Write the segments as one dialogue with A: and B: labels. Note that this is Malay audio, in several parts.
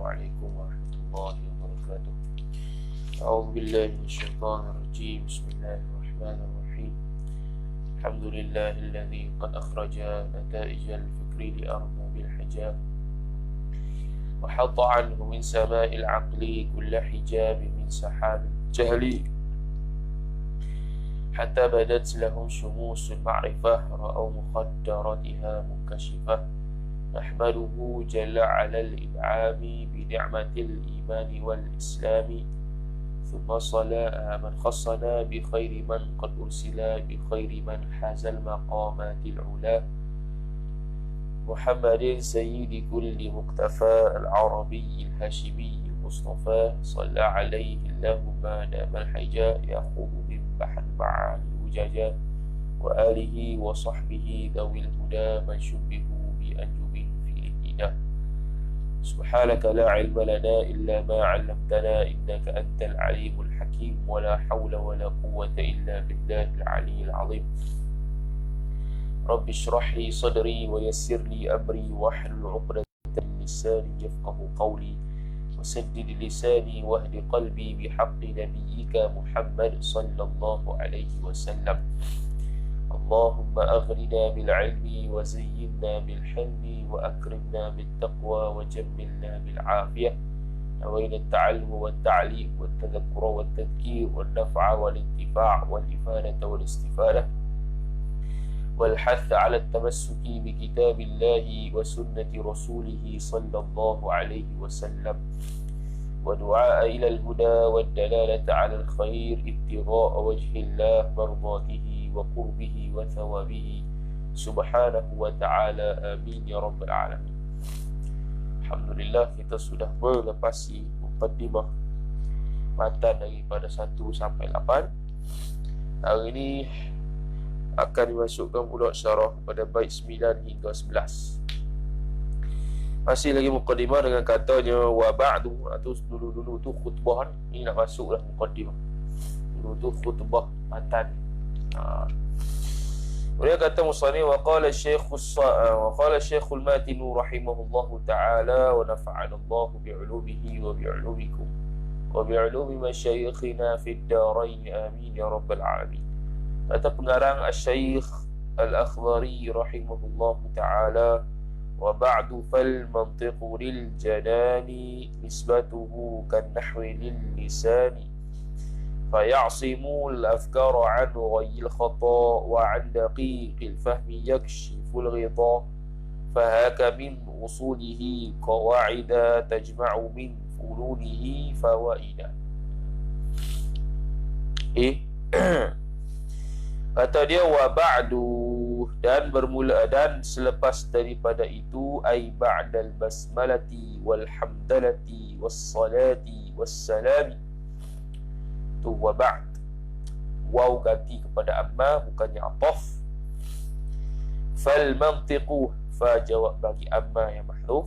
A: Assalamualaikum warahmatullahi wabarakatuh. A'udzu billahi minasyaitonir rajim. Bismillahirrahmanirrahim. Alhamdulillahilladzi qad akhraja nataijal fikri li arbabil hijab wa hatta anhu min sama'il aqli kull hijab min sahabil jahli hatta badat lahum shumusul ma'rifah ra'aw muqaddaratiha munkashifah. Nahmaduhu jalla 'ala al-in'ami bi ni'matil imani wal islami. Thumma sala'a man khassana bi khairi man qad ursila bi khairi man hazal maqamatil 'ula. Muhammadin sayyidi kulli muqtafa al-arabi al-hashimi al-mustafa. Shalla 'alaihi Allahumma damal haja ya'khudhu min bahar ma'ani wujaja. Wa alihi wa sahbihi dhawil huda man syubbihu bi anjubin fil hidah. Subhanaka la ilma lana illa ma 'allamtana innaka antal alimul hakim wa la hawla wa la quwwata illa billahil aliyyil azim. Rabbi shrah li sadri wa yassir li amri wahlul 'uqdatam min lisani yafqahu qawli wasaddid lisani wahdi qalbi bihaqqi nabiyyika Muhammad sallallahu alaihi wasallam. Allahumma aghnina bil ilmi wa zayyinna bil hilmi wa akrimna bit taqwa wa jammilna bil afiyah. Nawayna at-ta'allum wa at-ta'lim wa at-tadhakkura wa at-tadhkir wa an-naf'a wal intifa' wal ifadata wal istifadah wal hath 'ala at-tamassuki bi kitabillahi wa sunnati rasulih sallallahu alaihi wasallam. ودعاء إلى الهدى والدلالة على الخير ابتغاء وجه الله مرضاته وقربه وثوابه سبحانه وتعالى آمين يا رب العالمين. Alhamdulillah, kita sudah melepasi muqaddimah matan daripada 1 sampai 8. Hari ini akan dimasukkan pula syarah pada bait 9 hingga 11. Masih lagi muqaddimah dengan katanya wa ba'du, atau dulu-dulu tu khutbah. Ini nak masuklah muqaddimah. Dulu tu khutbah matan. Kemudian kata musannif wa qala Syekhul Matin rahimahullahu taala wa nafa'ana Allah bi'ulumihi wa bi'ulumikum wa bi'ulumi masyayikhina fid darain amin ya rabbal alamin. Kata pengarang Asy-Syaikh Al-Akhdari rahimahullahu taala wa ba'du fal mantiqu lil janani nisbatuhu kan nahwi lil lisani fayasimu al afkara an ghayil khata wa an daqiqil fahmi yakshifu al ghita fahaka min usulihi qawaida tajma'u min fulunihi fawaida. Kata dia wa ba'du, dan bermula dan selepas daripada itu ai ba'dal basmalati wal hamdalati was salati was salami. Tu wa ba'd, waw ganti kepada amma, bukannya ataf. Fal mantiqu, fa jawab bagi amma yang mahdhuf.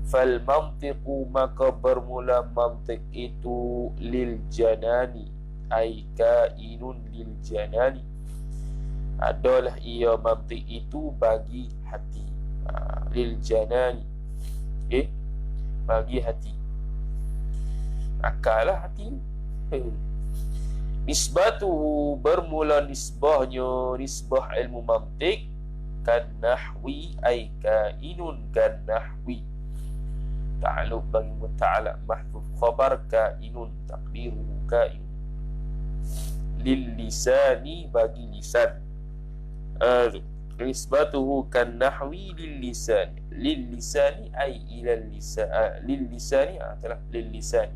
A: Fal mantiqu, maka bermula mantiq itu lil janani ai kainun lil janani, adalah ia mantiq itu bagi hati. Lil janani, bagi hati, akalah hati. Nisbatuhu, bermula nisbahnya, nisbah ilmu mantiq kan nahwi ai kainun kan nahwi. Ta'alluq bagi muta'alaq mahdhuf khabar kainun taqdiruhu kain. Lil lisani, bagi lisan. Nisbatuhu kan nahwi lil lisani. Lil lisani ay ila lisan. Lil lisani adalah lil lisani.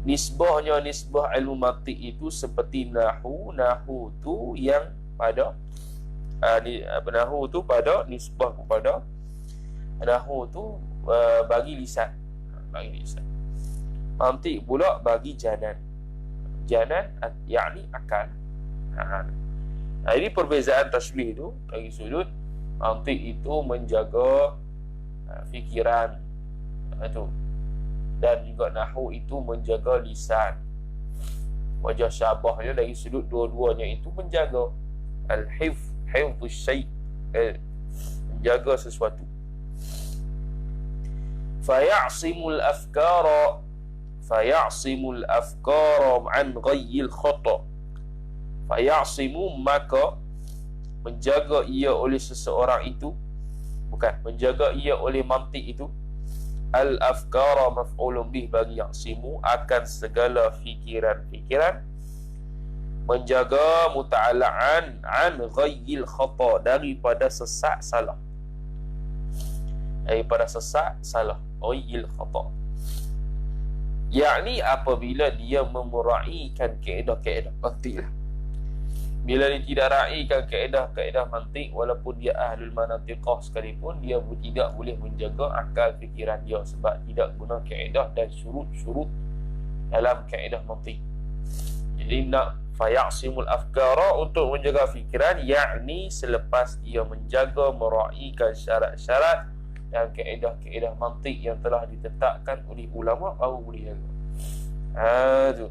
A: Nisbahnya, nisbah ilmu mantiq itu seperti nahu. Nahu tu yang pada nahu tu pada nisbah kepada nahu tu bagi lisan. Bagi lisan. Mantiq pula bagi janan. Janan yakni akal. Ini perbezaan tasbih tu dari sudut mantiq itu menjaga fikiran itu, dan juga nahwu itu menjaga lisan. Wajah syabahnya dari sudut dua-duanya itu menjaga al-hifz, hifdhus syai', menjaga sesuatu. faya'simul afkara an ghayyil khata. Faya'simu, maka menjaga ia oleh seseorang itu, menjaga ia oleh mantik itu, al afkara maf'ulun bih bagi ya'simu, akan segala fikiran-fikiran, menjaga muta'ala'an an ghayyil khata, daripada sesak salah, ghayyil khata, yakni apabila dia memuraikan kaedah-kaedah mantik. Bila dia tidak raikan kaedah-kaedah mantik, walaupun dia ahlul manatiqah sekalipun, dia tidak boleh menjaga akal fikiran dia, sebab tidak guna kaedah dan syurut-syurut dalam kaedah mantik. Jadi nak faya'simul afkara, untuk menjaga fikiran, yakni selepas dia menjaga meraikan syarat-syarat dan kaedah-kaedah mantik yang telah ditetapkan oleh ulama, baru boleh jaga. Tu.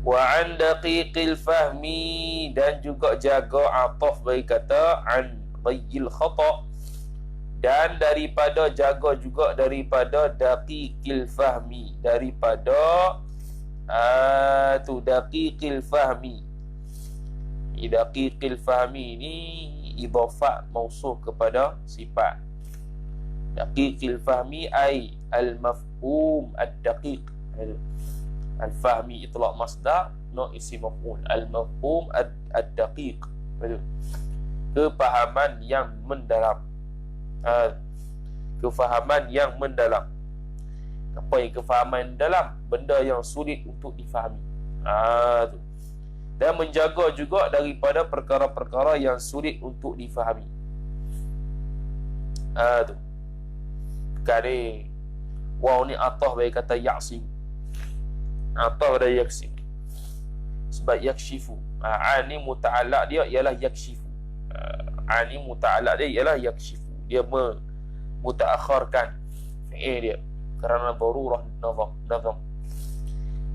A: Wa an daqiqil fahmi, dan juga jaga ataf bagi kata an ghayyil khata, dan daripada jaga juga daripada daqiqil fahmi, daripada daqiqil fahmi. Daqiqil fahmi ni idhafat mausuf kepada sifat. Daqiqil fahmi ay al-mafhum ad-daqiq. Al-fahmi itlaq masdar, no isim maf'ul. Al-mafhum ad-daqiq, kefahaman yang mendalam. Kefahaman yang mendalam. Apa yang kefahaman dalam? Benda yang sulit untuk difahami. Tu. Dan menjaga juga daripada perkara-perkara yang sulit untuk difahami. Tu. Kali waw ni atah bagi kata ya'sim, atau pada yaksif, sebab yakshifu, ani muta'allaq dia ialah yakshifu, ani muta'allaq dia ialah yakshifu, dia mutaakharkan fi'il dia kerana darurah nazam.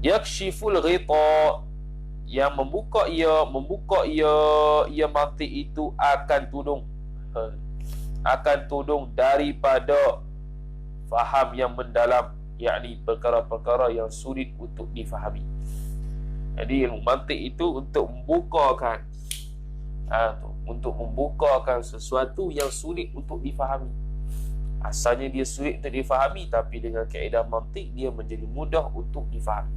A: Yakshiful ghita, yang membuka ia mantik itu akan tudung daripada faham yang mendalam, yakni perkara-perkara yang sulit untuk difahami. Jadi ilmu mantik itu untuk membukakan sesuatu yang sulit untuk difahami. Asalnya dia sulit untuk difahami, tapi dengan kaedah mantik dia menjadi mudah untuk difahami.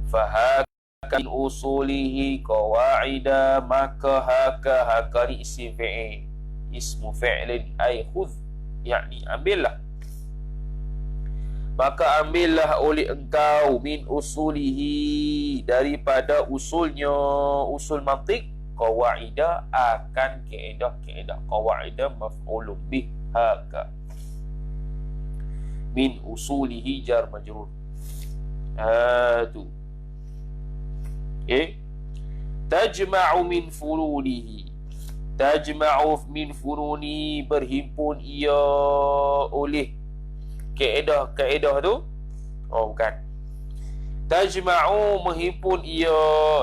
A: Fahakan usulihi qawaida, maka haka ni isim fi'il, ismu fi'lin ay khudh, yakni ambillah. Maka ambillah oleh engkau min usulihi, daripada usulnya, usul mantik, qawaida, akan kaedah-kaedah. Qawaida maf'ulun bih haka, min usulihi jar majrur. Tu. Tajma'u min furulihi, tajma'u min furuni, berhimpun ia oleh kaedah tu. Bukan. Tajma'u, menghimpun ia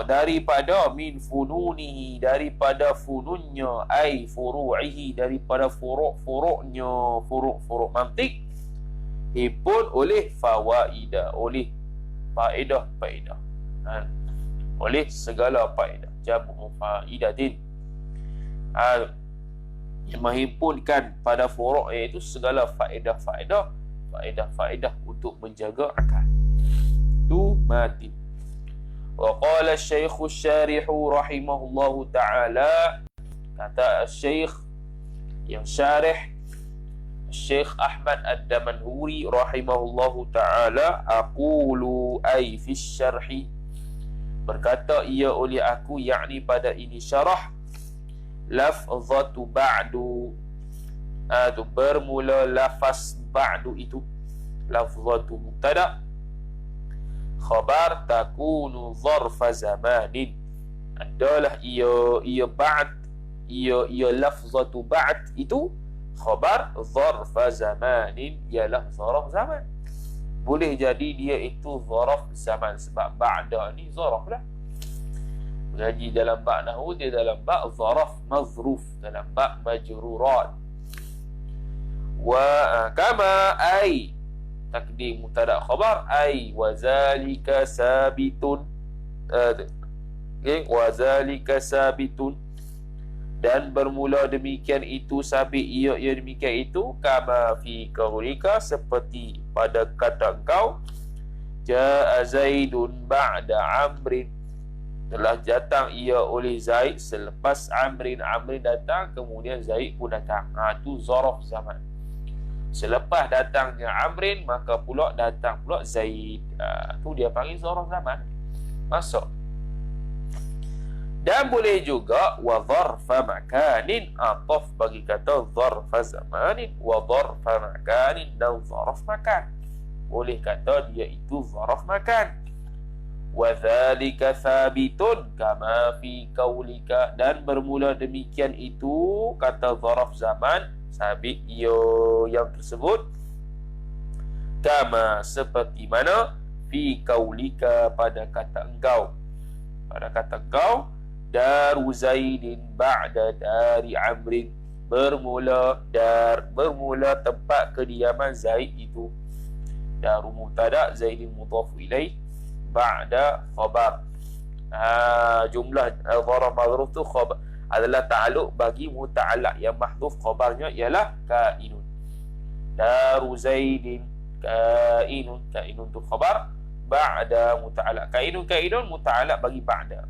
A: daripada min fununihi, daripada fununnya, ai furu'ihi, daripada furuk-furuknya, furuk-furuk mantik, himpun oleh fawaida, oleh faedah-faedah, oleh segala faedah, jamu faidatin, yang menghimpunkan pada furuk, iaitu segala faedah-faedah, faedah-faedah untuk menjaga akal. Tu mati. Wa qala asy-syaikh asy-syarih rahimahullahu taala, kata asy-syaikh yang syarih, Syekh Ahmad Ad-Damanhuri rahimahullahu taala, aqulu ay fi syarhi, berkata ia oleh aku, yakni pada ini syarah, lafzatu ba'du, bermula lafaz ba'du itu lafzatu mubtada, khabar takunu zarfa zamanin, adalah ia ba'd, ia lafzatu ba'd itu khabar zarfa zamanin, ialah zaraf zaman. Boleh jadi dia itu zaraf zaman, sebab ba'da ni zaraf lah. Mengaji dalam ba' nahwu, dia dalam ba' zaraf mazruf, dalam ba' majrurat. kama ai takdim mubtada khabar ai wazalika sabitun. Okay, wazalika sabitun, dan bermula demikian itu sabit ia demikian itu, kama fi qaulika seperti pada kata engkau, jaa zaidun ba'da amrin, telah datang ia oleh Zaid selepas Amrin. Amrin datang kemudian Zaid pun datang. Itu zaraf zaman. Selepas datangnya Amrin maka pula datang pula Zaid. Tu dia panggil zaraf zaman. Masuk. Dan boleh juga wa dharfa makanin, ataf bagi kata dharfa zamanin wa dharfa makanin, dan zaraf makan. Boleh kata dia itu zaraf makan. Wa dzalika thabitun kama fi qaulika, dan bermula demikian itu kata zaraf zaman sabit ia yang tersebut, kama seperti mana, fi qaulika pada kata engkau, pada kata engkau, daru zaidin ba'da dari amrin, bermula tempat kediaman Zaid itu. Daru mubtada, zaidin mudhaf ilaih, ba'da khabar. Jumlah dharaf maghruf tu khabar adalah ta'alluq bagi muta'allaq yang mahdhuf, khabarnya ialah kainun. Daru zaidin kainun, kainun tu khabar, ba'da muta'allaq. Kainun muta'allaq bagi ba'da,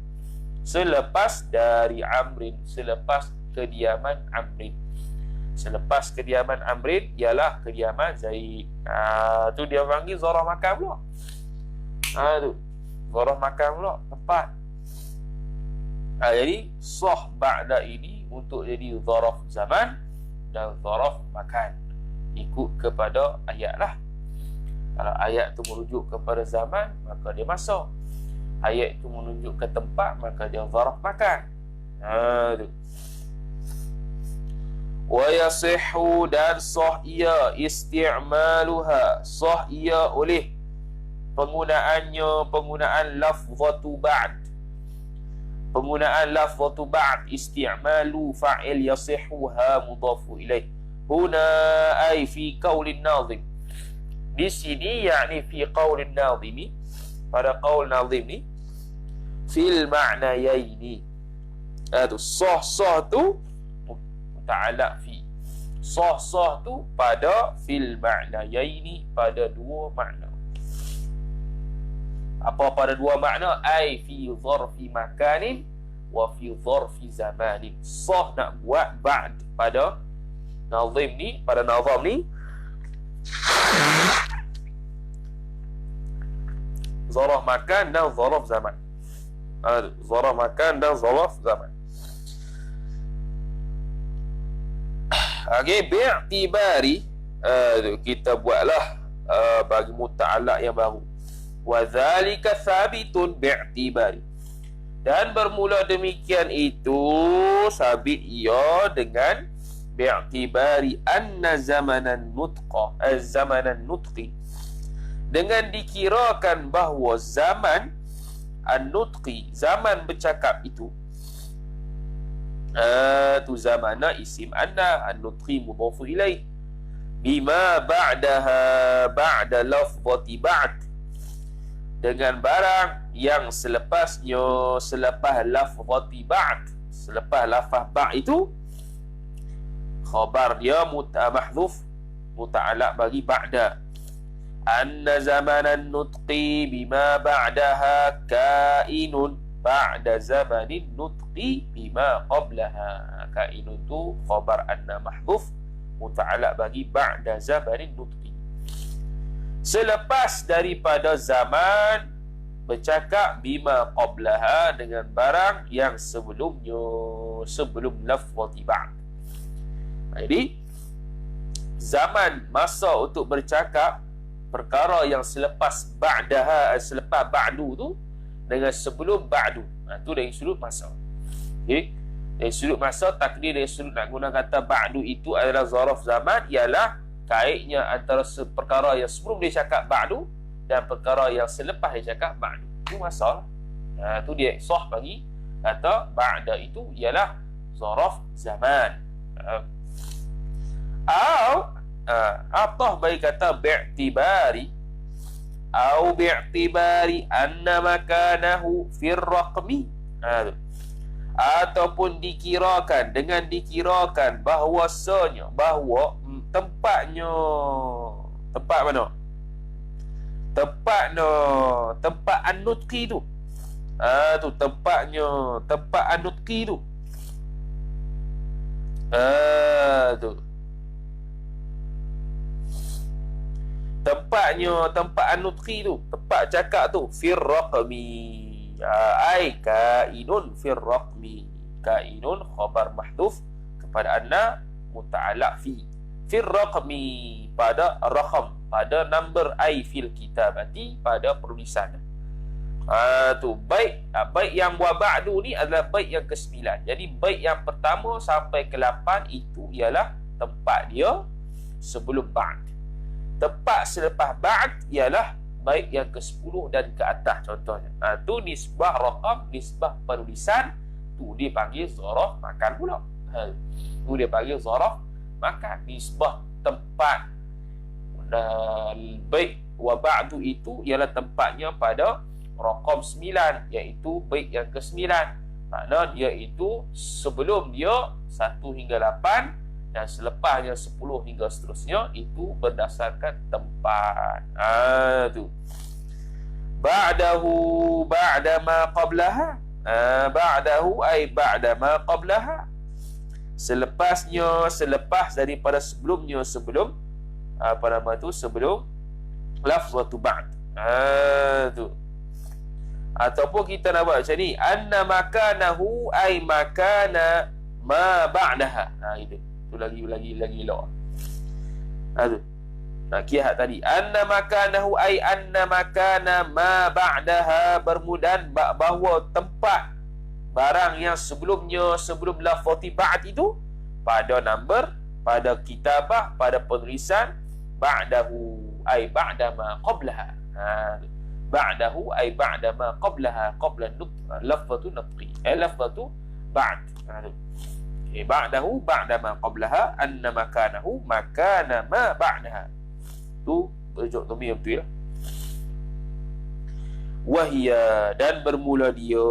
A: selepas dari amrin, selepas kediaman amrin. Selepas kediaman amrin ialah kediaman Zaid. Tu dia panggil zaraf makan pula. Tu zaraf makan pula tempat. Jadi sah ba'da ini untuk jadi zaraf zaman dan zaraf makan, ikut kepada ayat lah. Kalau ayat tu merujuk kepada zaman maka dia masuk. Ayat itu menunjuk ke tempat maka dia zaraf makan. Tu. Wa yasihhu, dan sah ia, isti'maluha, sah ia oleh penggunaannya, penggunaan lafzatu ba'd. Penggunaan lafzatu ba'd, isti'malu fa'il yasihhuha mudhafu ilaih. Huna ay fi qaulin nazim. Di sini yakni fi qaulin nazimi, pada qaul nazim ni, fil ma'nayaini. Tu sah tu muta'allaq fi. Sah tu pada fil ma'nayaini, pada dua makna. Apa pada dua makna? Ai fi dharfi makanin wa fi dharfi zamanin. Sah nak buat ba'd pada nazim ni, pada nazam ni, zaraf makan dan zaraf zaman. Zaraf makan dan zaraf zaman. Okey, bi'tibari, kita buatlah bagi muta'allaq yang baru. Wa dzalika thabitun bi'tibari, dan bermula demikian itu sabit ia dengan bi'tibari anna zamanan nutqa, zamanan nutqi, dengan dikirakan bahawa zaman an-nutqi, zaman bercakap itu, tu zamana isim anna, an-nutqi mudhafu ilaih, bima ba'daha ba'da lafzati ba'd, dengan barang yang selepasnya, selepas lafzati ba'd, selepas lafaz ba'd itu khabar dia mahdzuf muta'allaq bagi ba'da. Anna zamanan nutqi bima ba'daha kainun ba'da zamanin nutqi bima qablaha. Kainun tu khabar anna mahdzuf muta'allaq bagi ba'da zamanin nutqi, selepas daripada zaman bercakap, bima qablaha, dengan barang yang sebelumnya, sebelum lafzati ba'd. Jadi zaman, masa untuk bercakap perkara yang selepas ba'daha, selepas ba'du tu, dengan sebelum ba'du. Tu dari sudut masa. Okay? Dari sudut masa, takdir dari sudut nak guna kata ba'du itu adalah zaraf zaman, ialah kaitnya antara perkara yang sebelum dia cakap ba'du dan perkara yang selepas dia cakap ba'du. Itu masalah. Tu dia sah bagi kata ba'da itu ialah zaraf zaman. atau baik kata bi'tibari au bi'tibari anna makanahu fir raqmi, ataupun dikirakan dengan dikirakan bahwasanya bahawa tempatnya, tempat mana, tempat an-nutqi tu, tu tempatnya, tempat an-nutqi tu, tu tempatnya, tempat an-nutqi tu, tempat cakap tu, fir raqmi, ai kainun fir raqmi, kainun khabar mahdhuf kepada anna muta'allaq fi, fir raqmi pada raqam, pada number, ai fil kitabati pada penulisan. Tu bait, bait yang wa ba'du ni adalah bait yang ke-9. Jadi bait yang pertama sampai ke-8 itu ialah tempat dia sebelum ba'd. Tempat selepas ba'd ialah bait yang ke-10 dan ke atas contohnya. Tu nisbah raqam, nisbah penulisan, tu dia panggil zaraf makan pula. Tu dia panggil zaraf makan, nisbah tempat. Dan bait wa ba'du itu ialah tempatnya pada raqam 9, iaitu bait yang ke-9. Makna dia itu sebelum dia 1 hingga 8 dan selepasnya 10 hingga seterusnya, itu berdasarkan tempat. Tu ba'dahu ba'da ma qablaha, ba'dahu ay ba'da ma qablaha, selepasnya, selepas daripada sebelumnya, sebelum apa nama tu, sebelum lafzatu ba'd. Tu ataupun kita nak buat macam ni, anna makanahu ay makana ma ba'daha. Itu tu lagi elok. Tu nak kira tadi, anna makanahu ay anna makana ma ba'daha, bermudan bahawa tempat barang yang sebelumnya, sebelum lafzati ba'd itu pada number, pada kitabah, pada penulisan, ba'dahu ay ba'da ma qablaha. Ba'dahu ay ba'da ma qablaha, qabla lafzatu nutqi, lafzatu ba'd. Ba'dahu ba'da ma qablaha, anna makanahu makana ma ba'daha. Tu rujuk dhamir betul ya. Wahia, dan bermula dia,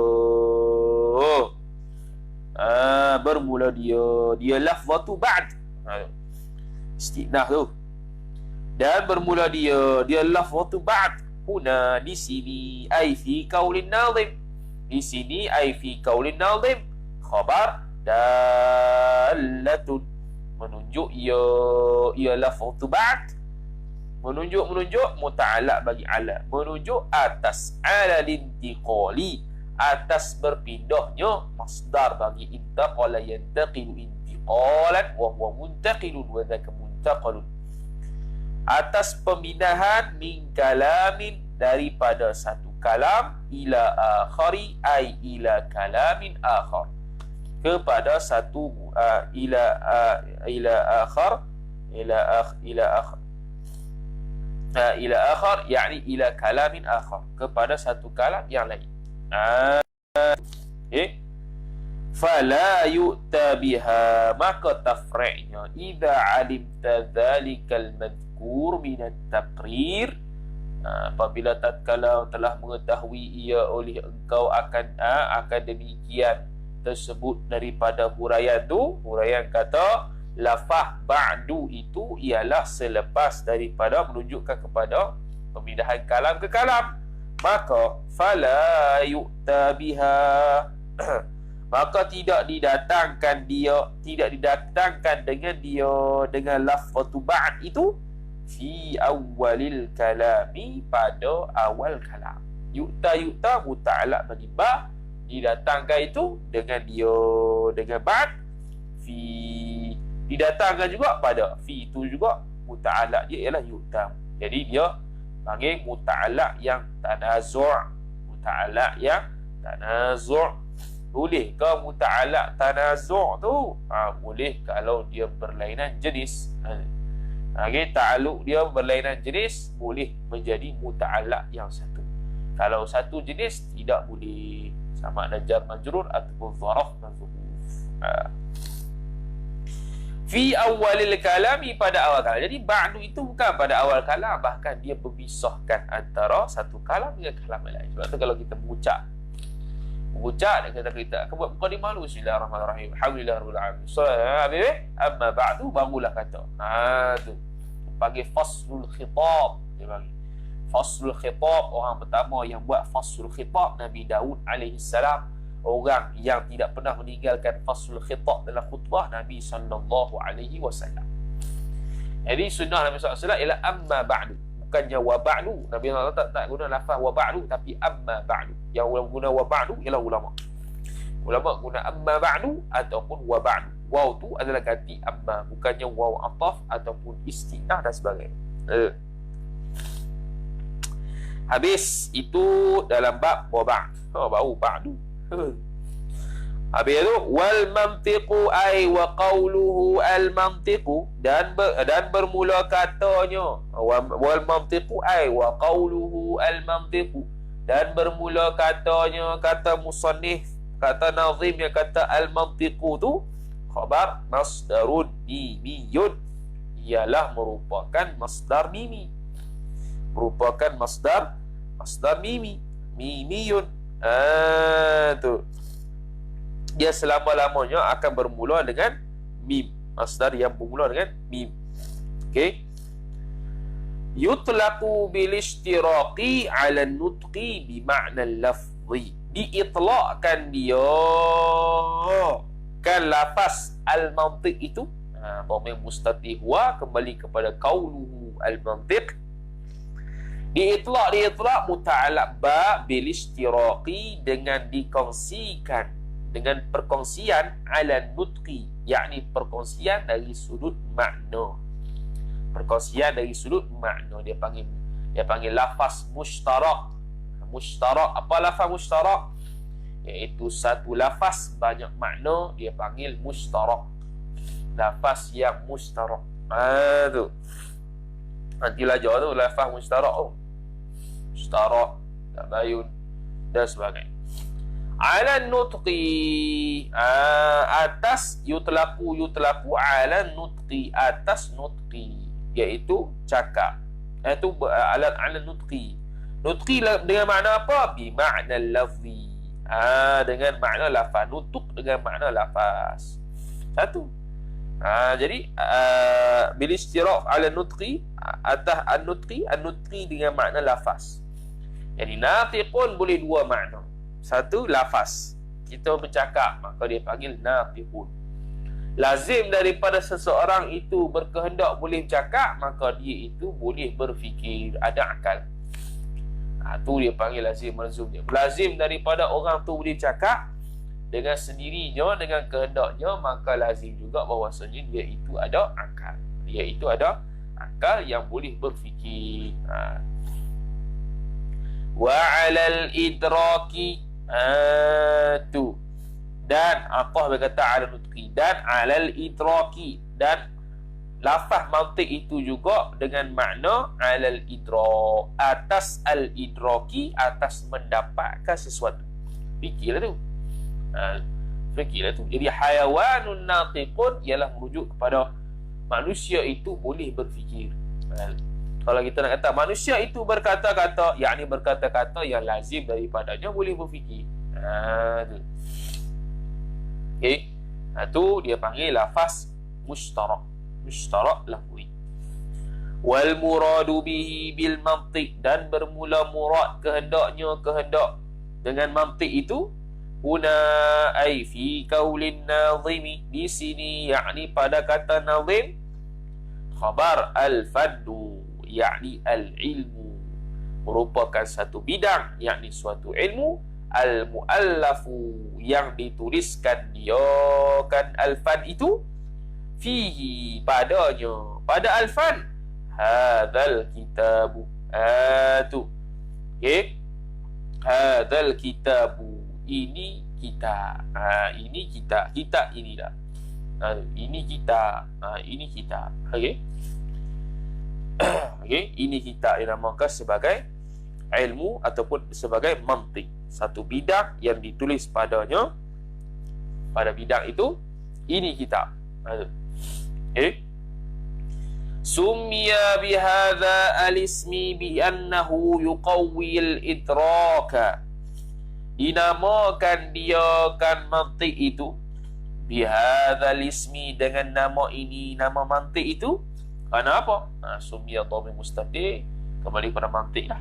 A: bermula dia lafzatu ba'd. Istinah tu. Dan bermula dia lafzatu ba'd. Huna, di sini, ai fi qaulin nazim, di sini ai fi qaulin nazim, khabar dalatun, menunjuk ia lafzatu ba'd, menunjuk muta'allaq bagi ala, menunjuk atas ala lintiqali, atas berpindahnya masdar bagi intaqala yantaqilu intiqalan wa huwa muntaqilun wa dzaka muntaqalun, atas pemindahan min kalamin, daripada satu kalam, ila akhari ay ila kalamin akhar, kepada satu ila akhar, ila akhar yakni ila kalamin akhar, kepada satu kalam yang lain. Fala yu'ta biha, maka tafri'nya, idza alimta dhalikal madhkur min at-taqrir, apabila tatkala telah mengetahui ia oleh engkau akan demikian tersebut daripada huraian tu, huraian kata lafaz ba'du itu ialah selepas daripada menunjukkan kepada pemindahan kalam ke kalam, maka fala yu'ta biha, maka tidak didatangkan dengan dengan lafzatu ba'd itu fi awalil kalami, pada awal kalam. Yu'ta muta'allaq bagi ba, didatangkan itu dengan ba'd, fi didatangkan juga pada fi itu juga, muta'allaq dia ialah yu'ta. Jadi dia panggil muta'allaq yang tanazu', muta'allaq yang tanazu'. Boleh ke muta'allaq tanazu' tu? Boleh kalau dia berlainan jenis. Ta'alluq dia berlainan jenis, boleh menjadi muta'allaq yang satu. Kalau satu jenis tidak boleh, sama ada jar majrur ataupun zaraf mazhuf. fi awalil kalami, pada awal kalam. Jadi ba'du itu bukan pada awal kalam, bahkan dia berpisahkan antara satu kalam dengan kalam lain. Sebab tu kalau kita mengucap dan kita akan buat mukadimah dulu, bismillahirrahmanirrahim, alhamdulillahirabbil alamin, amma ba'du, barulah kata. Tu panggil faslul khitab. Dia panggil faslul khitab. Orang pertama yang buat faslul khitab Nabi Daud alaihi salam. Orang yang tidak pernah meninggalkan faslul khitab dalam khutbah Nabi sallallahu alaihi wasallam. Jadi sunnah Nabi sallallahu alaihi wasallam ialah amma ba'du, bukannya wa ba'du. Nabi sallallahu alaihi wasallam tak guna lafaz wa ba'du, tapi amma ba'du. Yang guna wa ba'du ialah ulama. Ulama guna amma ba'du ataupun wa ba'du. Waw tu adalah ganti amma, bukannya waw ataf ataupun istinah dan sebagainya. Habis itu dalam bab wa ba'd. Baru ba'du. Habis itu wal mantiqu ay wa qawluhu al mantiqu, dan bermula katanya wal mantiqu ay wa qawluhu al mantiqu, dan bermula katanya, kata musannif, kata nazim yang kata al mantiqu tu khabar masdarun mimiyun, ialah merupakan masdar mimi, merupakan masdar mimi, mimiyun. Tu dia selama-lamanya akan bermula dengan mim, masdar yang bermula dengan mim. Okey, yutlaqu bil ishtiraqi 'ala an-nutqi bi ma'na al-lafzi, diitlaqkan dia kan lafaz al-mantiq itu. Dhamir mustatih wa kembali kepada qauluhu al-mantiq. Diitlaq muta'allaq ba bil ishtiraqi, dengan dikongsikan, dengan perkongsian ala nutqi, yakni perkongsian dari sudut makna. Perkongsian dari sudut makna dia panggil lafaz mushtarak. Mushtarak, apa lafaz mushtarak? Iaitu satu lafaz banyak makna, dia panggil mushtarak. Lafaz yang mushtarak. Tu nanti belajar tu lafaz mushtarak tu. Mushtarak, tabayun dan sebagainya. Ala nutqi, atas yutlaqu ala nutqi, atas nutqi, iaitu cakap. Itu ala nutqi. Nutqi dengan makna apa? Bi makna lafzi. Dengan makna lafaz. Nutuk dengan makna lafaz. Satu. Jadi bil istiraq ala nutqi, atas an-nutqi dengan makna lafaz. Jadi natiqun boleh dua makna. Satu, lafaz, kita bercakap, maka dia panggil natiqun. Lazim daripada seseorang itu berkehendak boleh bercakap, maka dia itu boleh berfikir, ada akal. Tu dia panggil lazim malzumnya. Lazim daripada orang tu boleh bercakap dengan sendirinya, dengan kehendaknya, maka lazim juga bahawasanya dia itu ada akal. Dia itu ada akal yang boleh berfikir. Wa 'alal idraki, tu, dan apa berkata 'ala nutqi, dan 'alal idraki, dan lafaz mantiq itu juga dengan makna 'alal idrak, atas al idraki, atas mendapatkan sesuatu. Fikirlah tu. Fikirlah tu. Jadi hayawanun natiqun ialah merujuk kepada manusia itu boleh berfikir. Kalau kita nak kata manusia itu berkata-kata, yakni berkata-kata yang lazim daripadanya boleh berfikir. Tu. Okey. Tu dia panggil lafaz mushtarak. Mushtarak lafzi. Wal muradu bihi bil mantiq, dan bermula murad kehendaknya, kehendak dengan mantiq itu, huna ay fi qaulin nazimi, di sini yakni pada kata nazim, khabar al-faddu, yakni al-ilmu, merupakan satu bidang, yakni suatu ilmu, al-muallafu, yang dituliskan dia, kan al-fad itu, fihi, padanya, pada al-fad, hadzal kitabu, tu, okey, hadzal kitabu, ini kita, ini kita, kita ini dah, ini kita, ini kita, okey. Okay, ini kita dinamakan sebagai ilmu ataupun sebagai mantiq, satu bidang yang ditulis padanya, pada bidang itu, ini kita. Summiya bihadha al-ismi bi annahu yuqawwil idraka. Dinamakan dia kan mantik itu bihadha al-ismi, dengan nama ini, nama mantik itu. Kenapa? Summiya dhamir mustatir, kembali pada mantik lah.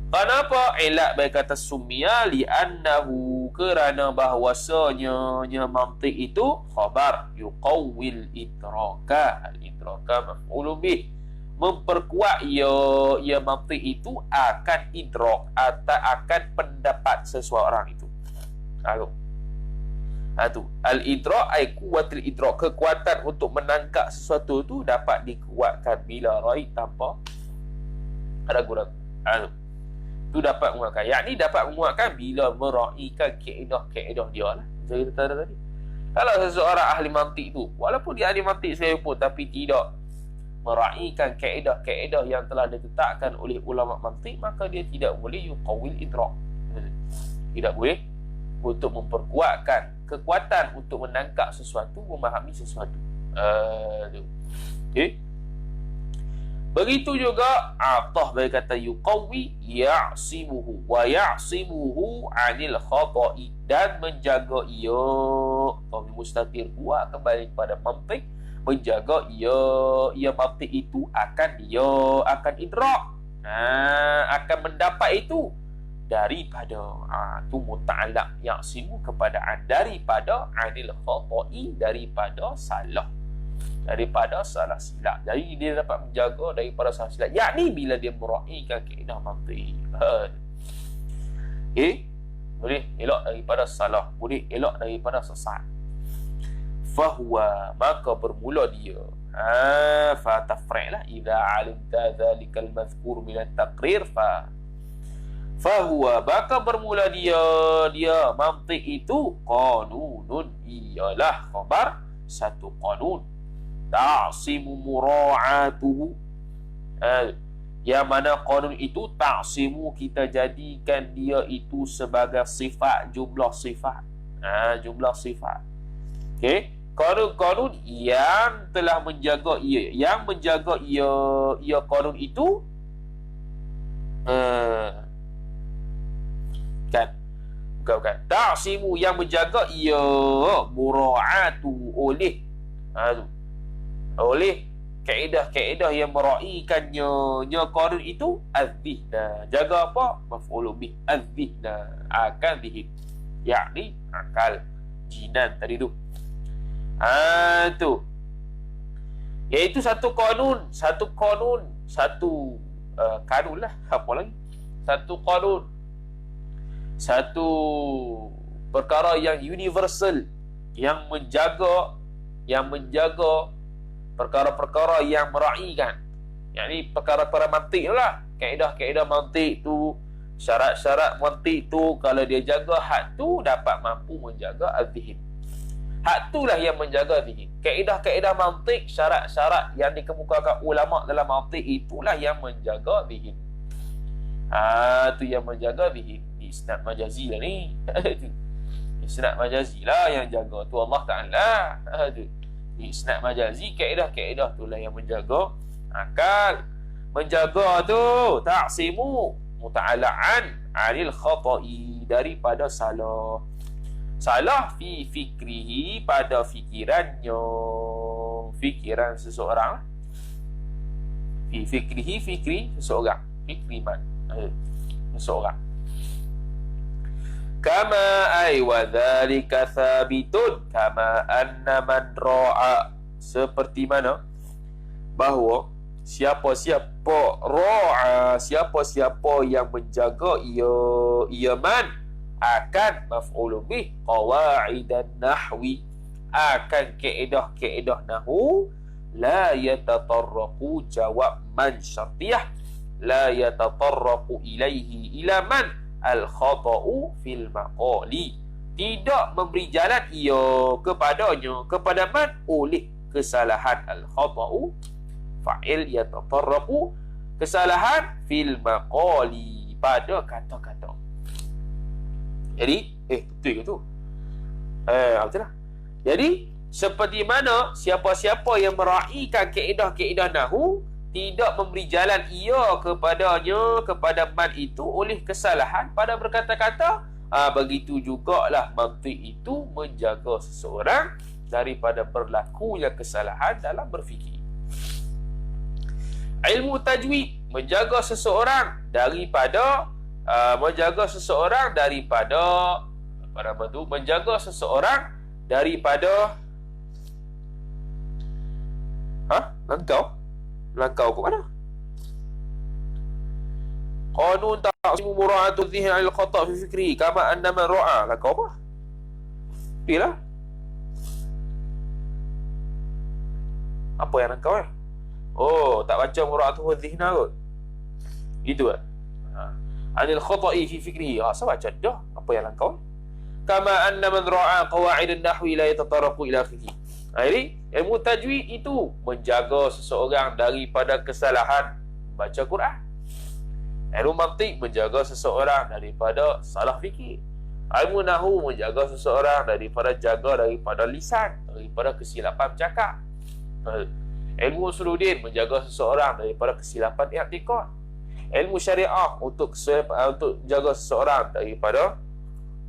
A: Kenapa? Ilat bagi kata summiya li'annahu, kerana bahwasanya mantik itu khabar yuqawwil idraka. Al-idraka maf'ulun bih, memperkuat ia mantik itu akan idrak atau akan pendapat seseorang itu. Tu al-idrak ay kuwatul idrak, kekuatan untuk menangkap sesuatu tu dapat dikuatkan bila raih tanpa ragu-ragu. Tu dapat menguatkan. Yakni dapat menguatkan bila meraihkan kaedah-kaedah dia lah. Saya kata tadi. Kalau seseorang ahli mantik tu, walaupun dia ahli mantik saya pun, tapi tidak meraihkan kaedah-kaedah yang telah ditetapkan oleh ulama mantik, maka dia tidak boleh yuqawil idrak. Tidak boleh untuk memperkuatkan kekuatan untuk menangkap sesuatu, memahami sesuatu. Begitu juga atah bagi kata yuqawi ya'simuhu wa ya'simuhu 'anil khata'i, dan menjaga ia, dhamir mustatir buat kembali kepada mantik, menjaga ia mantik itu akan idrak, akan mendapat itu daripada tu muta'allaq ya'simu kepada daripada 'anil khata'i, daripada salah silap. Jadi dia dapat menjaga daripada salah silap, yakni bila dia meraihkan kaedah mantik. Boleh elok daripada salah, boleh elok daripada sesat. Fahuwa, maka bermula dia. Fa tafri'lah idza 'alimta dzalikal mazkur min at-taqrir fahuwa, maka bermula dia mantik itu qanunun, ialah khabar satu qanun. Ta'simu mura'atuhu, yang mana qanun itu ta'simu, kita jadikan dia itu sebagai sifat, jumlah sifat. Jumlah sifat. Okey, qanun yang telah menjaga ia, qanun itu bukan ta'simu, yang menjaga ia mura'atu oleh kaedah-kaedah yang meraihkannya qanun itu, az-zihna, jaga apa? Maf'ulun bih, az-zihna, akan zihn, yakni akal, jinan tadi tu. Tu iaitu satu kanun lah, apa lagi, satu kanun, satu perkara yang universal, yang menjaga perkara-perkara yang meraihkan, yakni perkara-perkara mantik lah, kaedah-kaedah mantik tu, syarat-syarat mantik tu, kalau dia jaga hak tu dapat mampu menjaga az-zihn. Hak tu lah yang menjaga zihn. Kaedah-kaedah mantik, syarat-syarat yang dikemukakan ulama dalam mantik, itulah yang menjaga zihn. Tu yang menjaga zihn. Isnad majazi lah ni. Isnad majazi lah yang jaga tu Allah Ta'ala. Isnad majazi, kaedah-kaedah tu lah yang menjaga akal. Menjaga tu ta'simu muta'ala'an 'anil khata'i, daripada salah. Salah fi fikrihi, pada fikirannya, fikiran seseorang. Fi fikrihi, fikri seseorang, fikri man, seseorang. Kama ay wa dhalika thabitun kama anna man ra'a, seperti mana bahawa siapa-siapa ra'a, siapa-siapa yang menjaga ia man, akan maf'ulun bih qawaidan nahwi, akan kaedah-kaedah nahwu, la yatatarraqu, jawab man syartiyah, la yatatarraqu ilaihi ila man al-khata'u fil maqali, tidak memberi jalan ia kepadanya, kepada man, oleh kesalahan. Al-khata'u fa'il, yatatarraqu, kesalahan, fil maqali, pada kata-kata. Jadi betul ke tu? Betul lah. Jadi seperti mana siapa-siapa yang meraihkan kaedah-kaedah nahwu tidak memberi jalan ia kepadanya, kepada man itu oleh kesalahan pada berkata-kata, begitu jugalah mantik itu menjaga seseorang daripada berlakunya kesalahan dalam berfikir. Ilmu tajwid menjaga seseorang daripada menjaga seseorang daripada langkau ke mana? Qanun ta'simu mura'atu dhihn 'ala al-khata' fi fikri kama anna man ra'a. Langkau apa? Pilah. Apa yang langkau ya? Oh, tak baca mura'atu dhihn kot. Gitu kan? 'Anil khata'i fi fikrihi. Saya baca dah. Apa yang langkau? Kama anna man ra'a qawaid an-nahwi la yatataraqu ila akhirih. Jadi, ilmu tajwid itu menjaga seseorang daripada kesalahan baca Quran. Ilmu mantik menjaga seseorang daripada salah fikir. Ilmu nahwu menjaga seseorang daripada lisan, daripada kesilapan bercakap. Ilmu usuluddin menjaga seseorang daripada kesilapan i'tiqad. Ilmu syariah untuk jaga seseorang daripada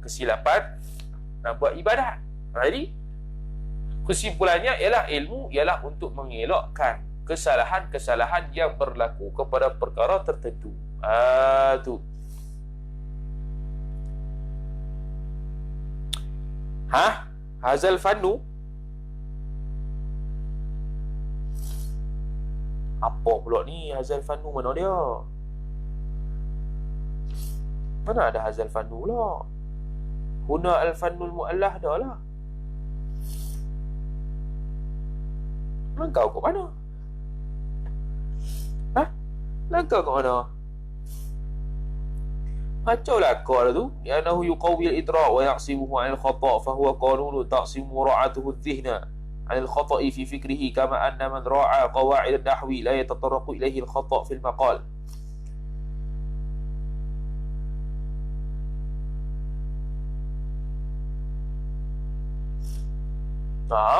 A: kesilapan nak buat ibadat. Jadi kesimpulannya ialah ilmu ialah untuk mengelakkan kesalahan-kesalahan yang berlaku kepada perkara tertentu. Tu. Hazal fannu. Apa pula ni hazal fannu, mana dia? Mana ada hazal fannu pula? Huna al-fannul mu'allah dah lah. Langkau ke mana? Langkau ke mana? Macam lah kau tu. Ya'nahu yuqawil idra' wa ya'simuhu 'anil khata' fahuwa qanunu ta'simu ra'atuhu dhihna 'anil khata'i fi fikrihi kama anna man ra'a qawa'id an-nahwi la yatatarraqu ilayhi al-khata' fil maqal.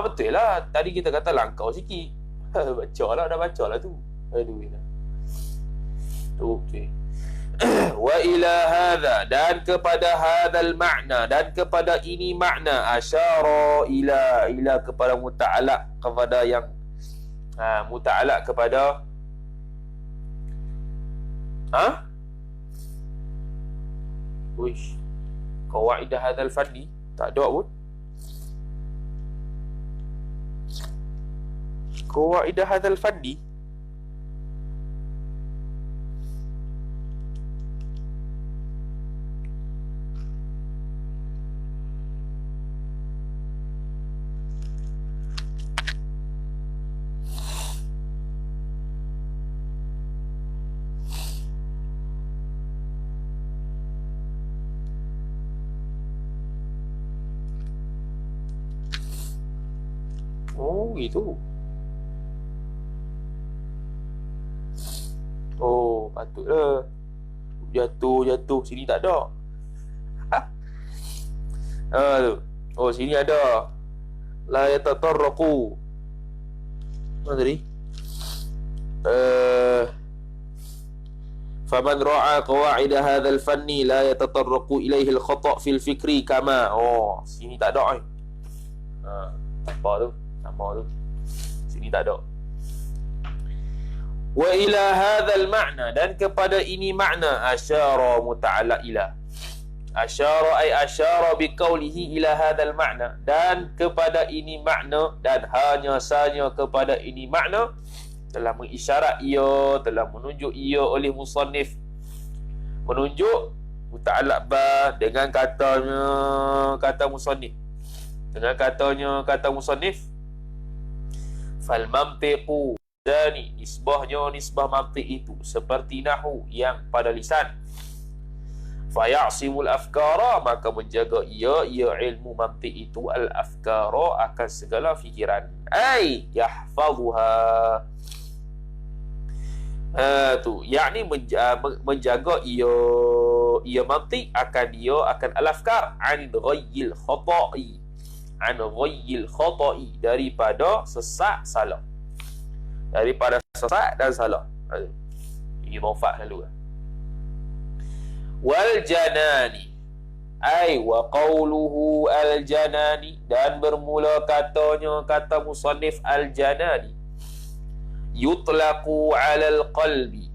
A: Betul lah. Tadi kita kata langkau sikit. Dah baca lah tu. Aduh. Okey. Wa ila hadha, dan kepada hadzal makna, dan kepada ini makna, asyara ila kepada muta'alaq, kepada yang muta'alaq kepada wish qawaidah hadzal fanni tak ada pun. Qawaidah hadzal fanni gitu. Oh, patutlah. Jatuh. Sini tak ada. Tu. Oh, sini ada. La yatatarraqu. Mana tadi? Faman ra'a qawaid hadzal fanni la yatatarraqu ilaihi al-khata' fil fikri kama. Oh, sini tak ada. Apa tu? Sama tu. Sini tak ada. Wa ila hadzal makna, dan kepada ini makna, asyara muta'allaq ila. Asyara ay asyara biqaulihi ila hadzal makna, dan kepada ini makna, dan hanya sahaja kepada ini makna telah mengisyarat ia, telah menunjuk ia oleh musannif. Menunjuk muta'allaq ba dengan katanya kata musannif. Dengan katanya kata musannif, fal mantiqu, dan nisbah mantiq itu seperti nahwu yang pada lisan. Fa ya'simul afkara, maka menjaga ia ilmu mantiq itu al afkara akan segala fikiran. Ai yahfazuha. Tu yakni menjaga ia mantiq akan al afkar an ghayyil khata'i, an ghayyil khata'i, daripada sesak salah. Daripada sesak dan salah. Idhafah lalu. Wal janani, ai wa qawluhu al janani, dan bermula katanya kata musannif al janani, yutlaqu ala al qalbi,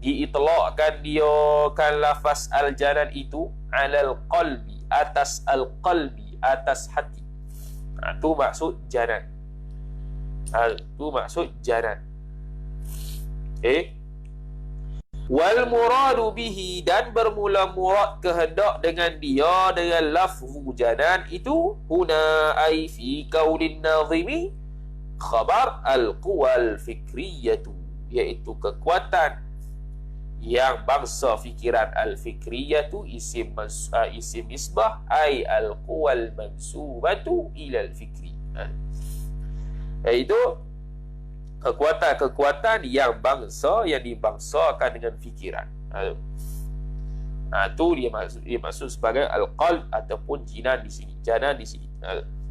A: diitlaqkan dia kan lafaz al janan itu ala al qalbi, atas al qalbi, atas hati. Itu maksud janan. Itu maksud janan. Wal muradu bihi, dan bermula murad kehendak dengan dia dengan lafzu janan itu huna ai fi qaulin nazimi khabar al quwal fikriyatu, iaitu kekuatan yang bangsa fikiran al fikriyatu, isim misbah ai al quwal mansubatu ila al fikri, iaitu kekuatan-kekuatan yang dibangsakan dengan fikiran. Itu dia maksud sebagai al-qalb ataupun jinan di sini, janan di sini.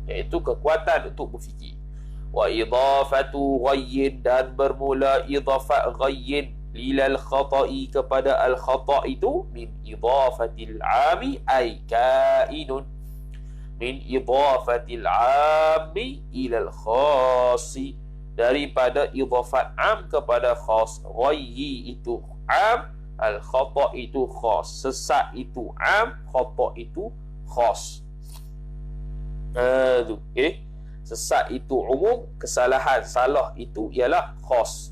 A: Iaitu kekuatan untuk berfikir. Wa idhafatu ghayyin, dan bermula idhafat ghayyin lilal khata'i, kepada al-khata' itu min idhafatil 'ami ay kainun, min idhafatil 'ami ilal khassi, daripada idhafat am kepada khas. Ghayyi itu am, al-khata' itu khas. Sesak itu am, khata' itu khas. Sesak itu umum, kesalahan, salah itu ialah khas.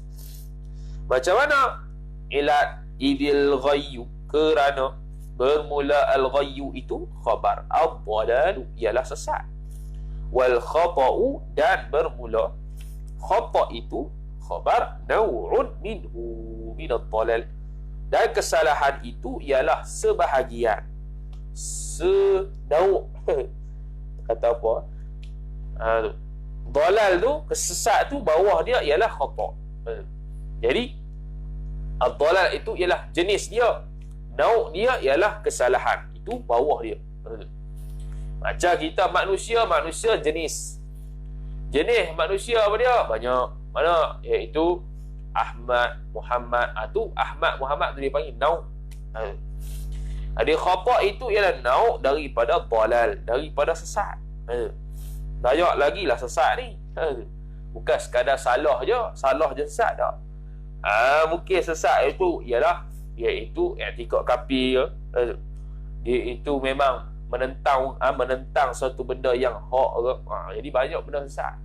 A: Macam mana? Ilat idil ghayyu, kerana bermula al-ghayyu itu khabar, ad-dhalalu ialah sesat, wal khata'u, dan bermula khata' itu khabar, naw'un minhu min ad-dhalal, dan kesalahan itu ialah sebahagian, kata apa? Dhalal tu, kesesat tu, bawah dia ialah khata'. Jadi ad-dhalal itu ialah jenis dia, nau' dia ialah kesalahan, itu bawah dia. Macam kita manusia jenis manusia apa dia? Banyak. Mana? Iaitu Ahmad, Muhammad. Itu Ahmad, Muhammad tu dia panggil nau'. Ada khata' itu ialah nau' daripada dhalal, daripada sesat. Banyak lagi lah sesat ni. Bukan sekadar salah je sesat tak. Mungkin sesat itu ialah iaitu i'tiqad kafir. Dia itu memang menentang suatu benda yang hak ke. Jadi banyak benda sesat.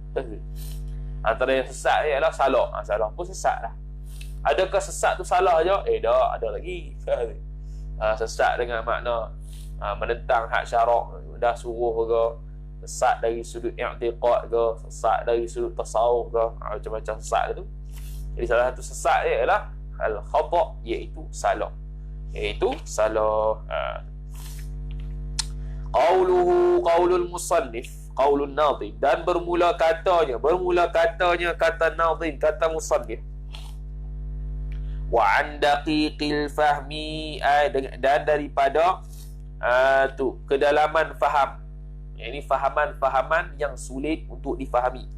A: Antara yang sesat ialah salah. Salah pun sesat lah. Adakah sesat tu salah je? Tak, ada lagi. Sesat dengan makna menentang hak syarak, dah suruh ke, sesat dari sudut i'tiqad ke, sesat dari sudut tasawuf ke, macam-macam sesat tu. Jadi salah satu sesat dia ialah al-khata', iaitu salah. Qaulul musannif, qaulun nazim, dan bermula katanya kata nazim, kata musannif, wa an daqiqil fahmi, dan daripada kedalaman faham. Ini fahaman yang sulit untuk difahami.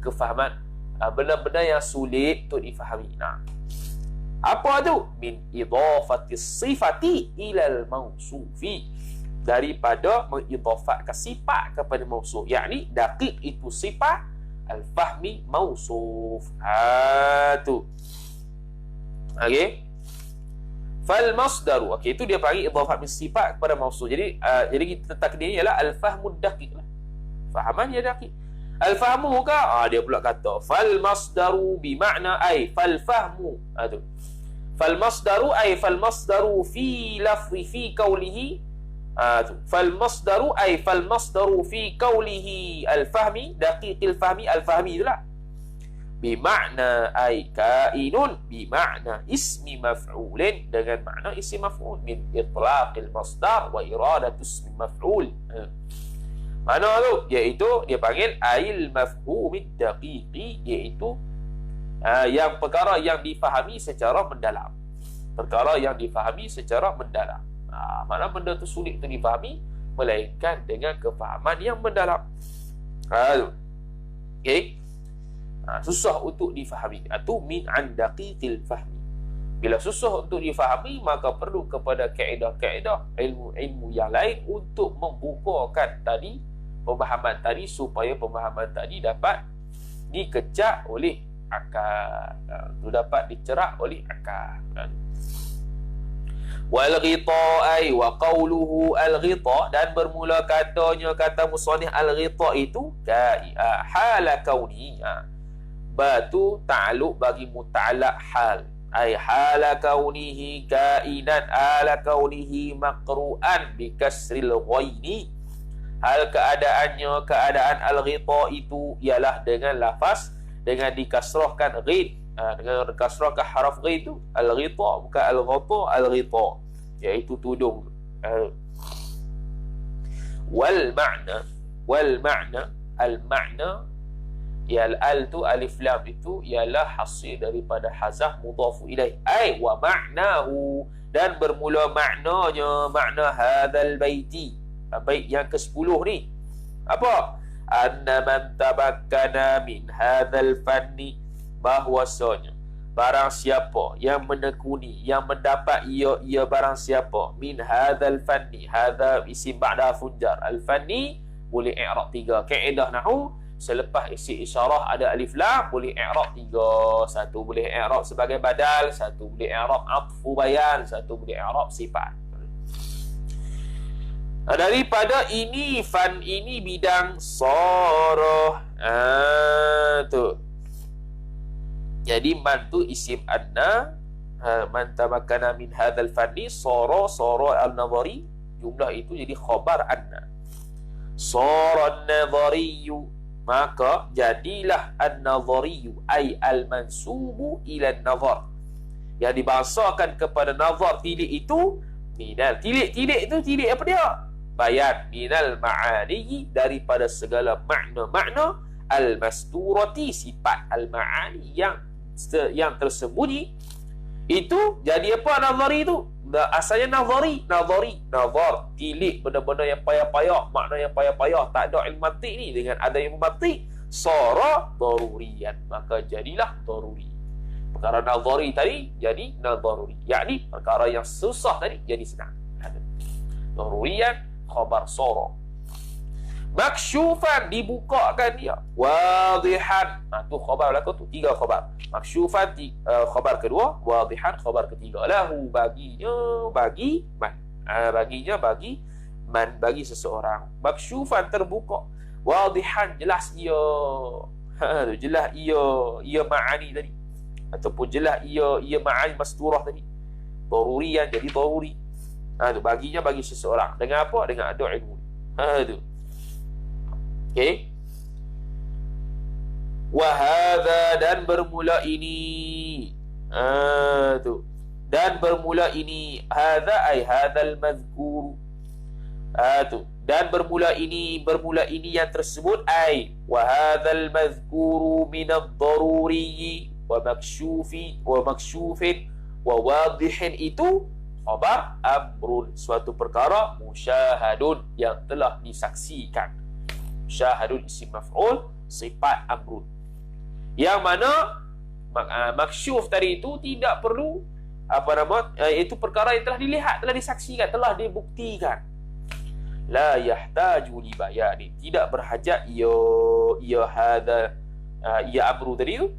A: Kefahaman benda-benda yang sulit untuk difahami. Apa tu? Min idhafatis sifati ilal mausufi, daripada mengidhafatkan sifat kepada mausuf. Yakni daqiq itu sifat, al-fahmi mausuf. Tu. Okey. Fal masdaru. Okey, itu dia panggil idhafat min sifat kepada mausuf. Jadi kita takdirnya ialah al-fahmud daqiq lah. Fahaman dia daqiq. Al-fahmu ke? Dia pula kata fal masdaru bi makna ai fal fahmu. Tu. Fal masdaru ai fal masdaru fi lafzi fi qawlihi. Fal masdaru ay fal masdaru fi qawlihi al-fahmi, daqiqil fahmi, al-fahmi itulah, bi makna ay kainun, bi makna ismi maf'ulin, dengan makna ismi maf'ul, min itlaqil masdar wa iradatu ismi maf'ul. Mana tu? Iaitu dia panggil ail mafhumid daqiqi, iaitu yang perkara yang difahami secara mendalam. Mana benda tu sulit untuk difahami, melainkan dengan kefahaman yang mendalam. Okey. Susah untuk difahami. Itu min an daqiqil fahmi. Bila susah untuk difahami, maka perlu kepada kaedah-kaedah ilmu-ilmu yang lain untuk membukakan tadi pemahaman tadi, supaya pemahaman tadi dapat dikecak oleh akal. Itu dapat dicerak oleh akal. Wal ghita ay wa qawluhu al ghita, dan bermula katanya kata musannif al ghita itu hala kauni. Batu ta'alluq bagi muta'allaq hal, ay hala kaunihi kainan, ala kaunihi maqru'an bi kasril ghaini. Hal keadaannya, keadaan al-ghita itu ialah dengan lafaz dengan dikasrahkan ghain, dengan dikasrahkan haraf ghain itu al-ghita, bukan al-ghata, al-ghita, iaitu tudung. Wal ma'na al-ma'na, ya al tu alif lam itu ialah hasil daripada hazaf mudhaf ilaih. Ai wa ma'nahu, dan bermula maknanya, makna hadzal baiti, bait yang ke-10 ni apa? Anna man tabakkana min hadzal fanni, bahwasanya barang siapa yang menekuni, yang mendapat ia barang siapa, min hadzal fanni, hadza isim ba'da funjar, al fanni boleh i'rab 3 kaedah nahwu. Selepas isi isyarah ada alif lam, boleh i'rab 3. Satu boleh i'rab sebagai badal, satu boleh i'rab atfu bayan, satu boleh i'rab sifat. Daripada ini, fan ini bidang soroh. Tu. Jadi man tu isim anna, man tamakana min hadzal fanni, soroh al-nadhari, jumlah itu jadi khabar anna. Sara an-nadhariyu, maka jadilah an-nadhariyu ay al-mansubu ila an-nadhar, yang dibahasakan kepada nazar tilik itu, minal tilik itu tilik apa dia? Bayan, minal ma'ani, daripada segala makna-makna, al-masturati, sifat al-ma'ani yang tersembunyi. Itu jadi apa nazari itu? Asalnya nazar, tilik, benda-benda yang payah-payah, makna yang payah-payah, tak ada ilmu mantik ni. Dengan ada ilmu mantik, sara daruriyan, maka jadilah daruri. Perkara nazari tadi jadi nazaruri, yakni perkara yang susah tadi jadi senang. Daruriyan khabar sara. Maksyufan, dibukakan dia. Wadihan, tu khabar belakang tu 3 khabar. Maksyufan khabar kedua, wadihan khabar ketiga. Lahu, baginya, bagi man. Baginya bagi man, bagi seseorang. Maksyufan terbuka, wadihan jelas ia. Jelas ia ma'ani tadi, ataupun jelas ia ma'ani masturah tadi. Daruriyan jadi daruri. Tu baginya bagi seseorang. Dengan apa? Dengan ada ilmu. Tu. Okey. Wahadha, dan bermula ini. Tu. Dan bermula ini. Hadha ay hadzal mazkur. Tu. Dan bermula ini yang tersebut ay wahadzal mazkuru min ad-daruri wa maksyufin wa wadihin, itu khabar amrun, suatu perkara musyahadun yang telah disaksikan. Syahadun isim maf'ul, sifat amrun, yang mana maksyuf tadi itu tidak perlu itu perkara yang telah dilihat, telah disaksikan, telah dibuktikan. La yahtaju li bayani, tidak berhajat ia hadza ia amru tadi itu.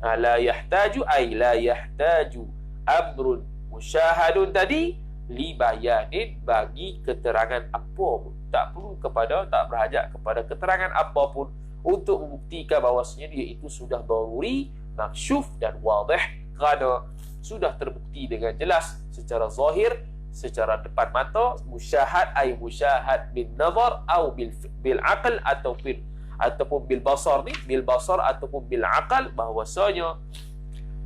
A: La yahtaju ay la yahtaju amrun musyahadun tadi li bayanin, bagi keterangan apapun. Tak berhajat kepada keterangan apapun untuk membuktikan bahawasanya dia itu sudah daruri, maksyuf dan wadih, kerana sudah terbukti dengan jelas secara zahir, secara depan mata. Musyahad ay musyahad bin nazar atau bil aql ataupun bil basar ni, bil basar ataupun bil aql, bahawasanya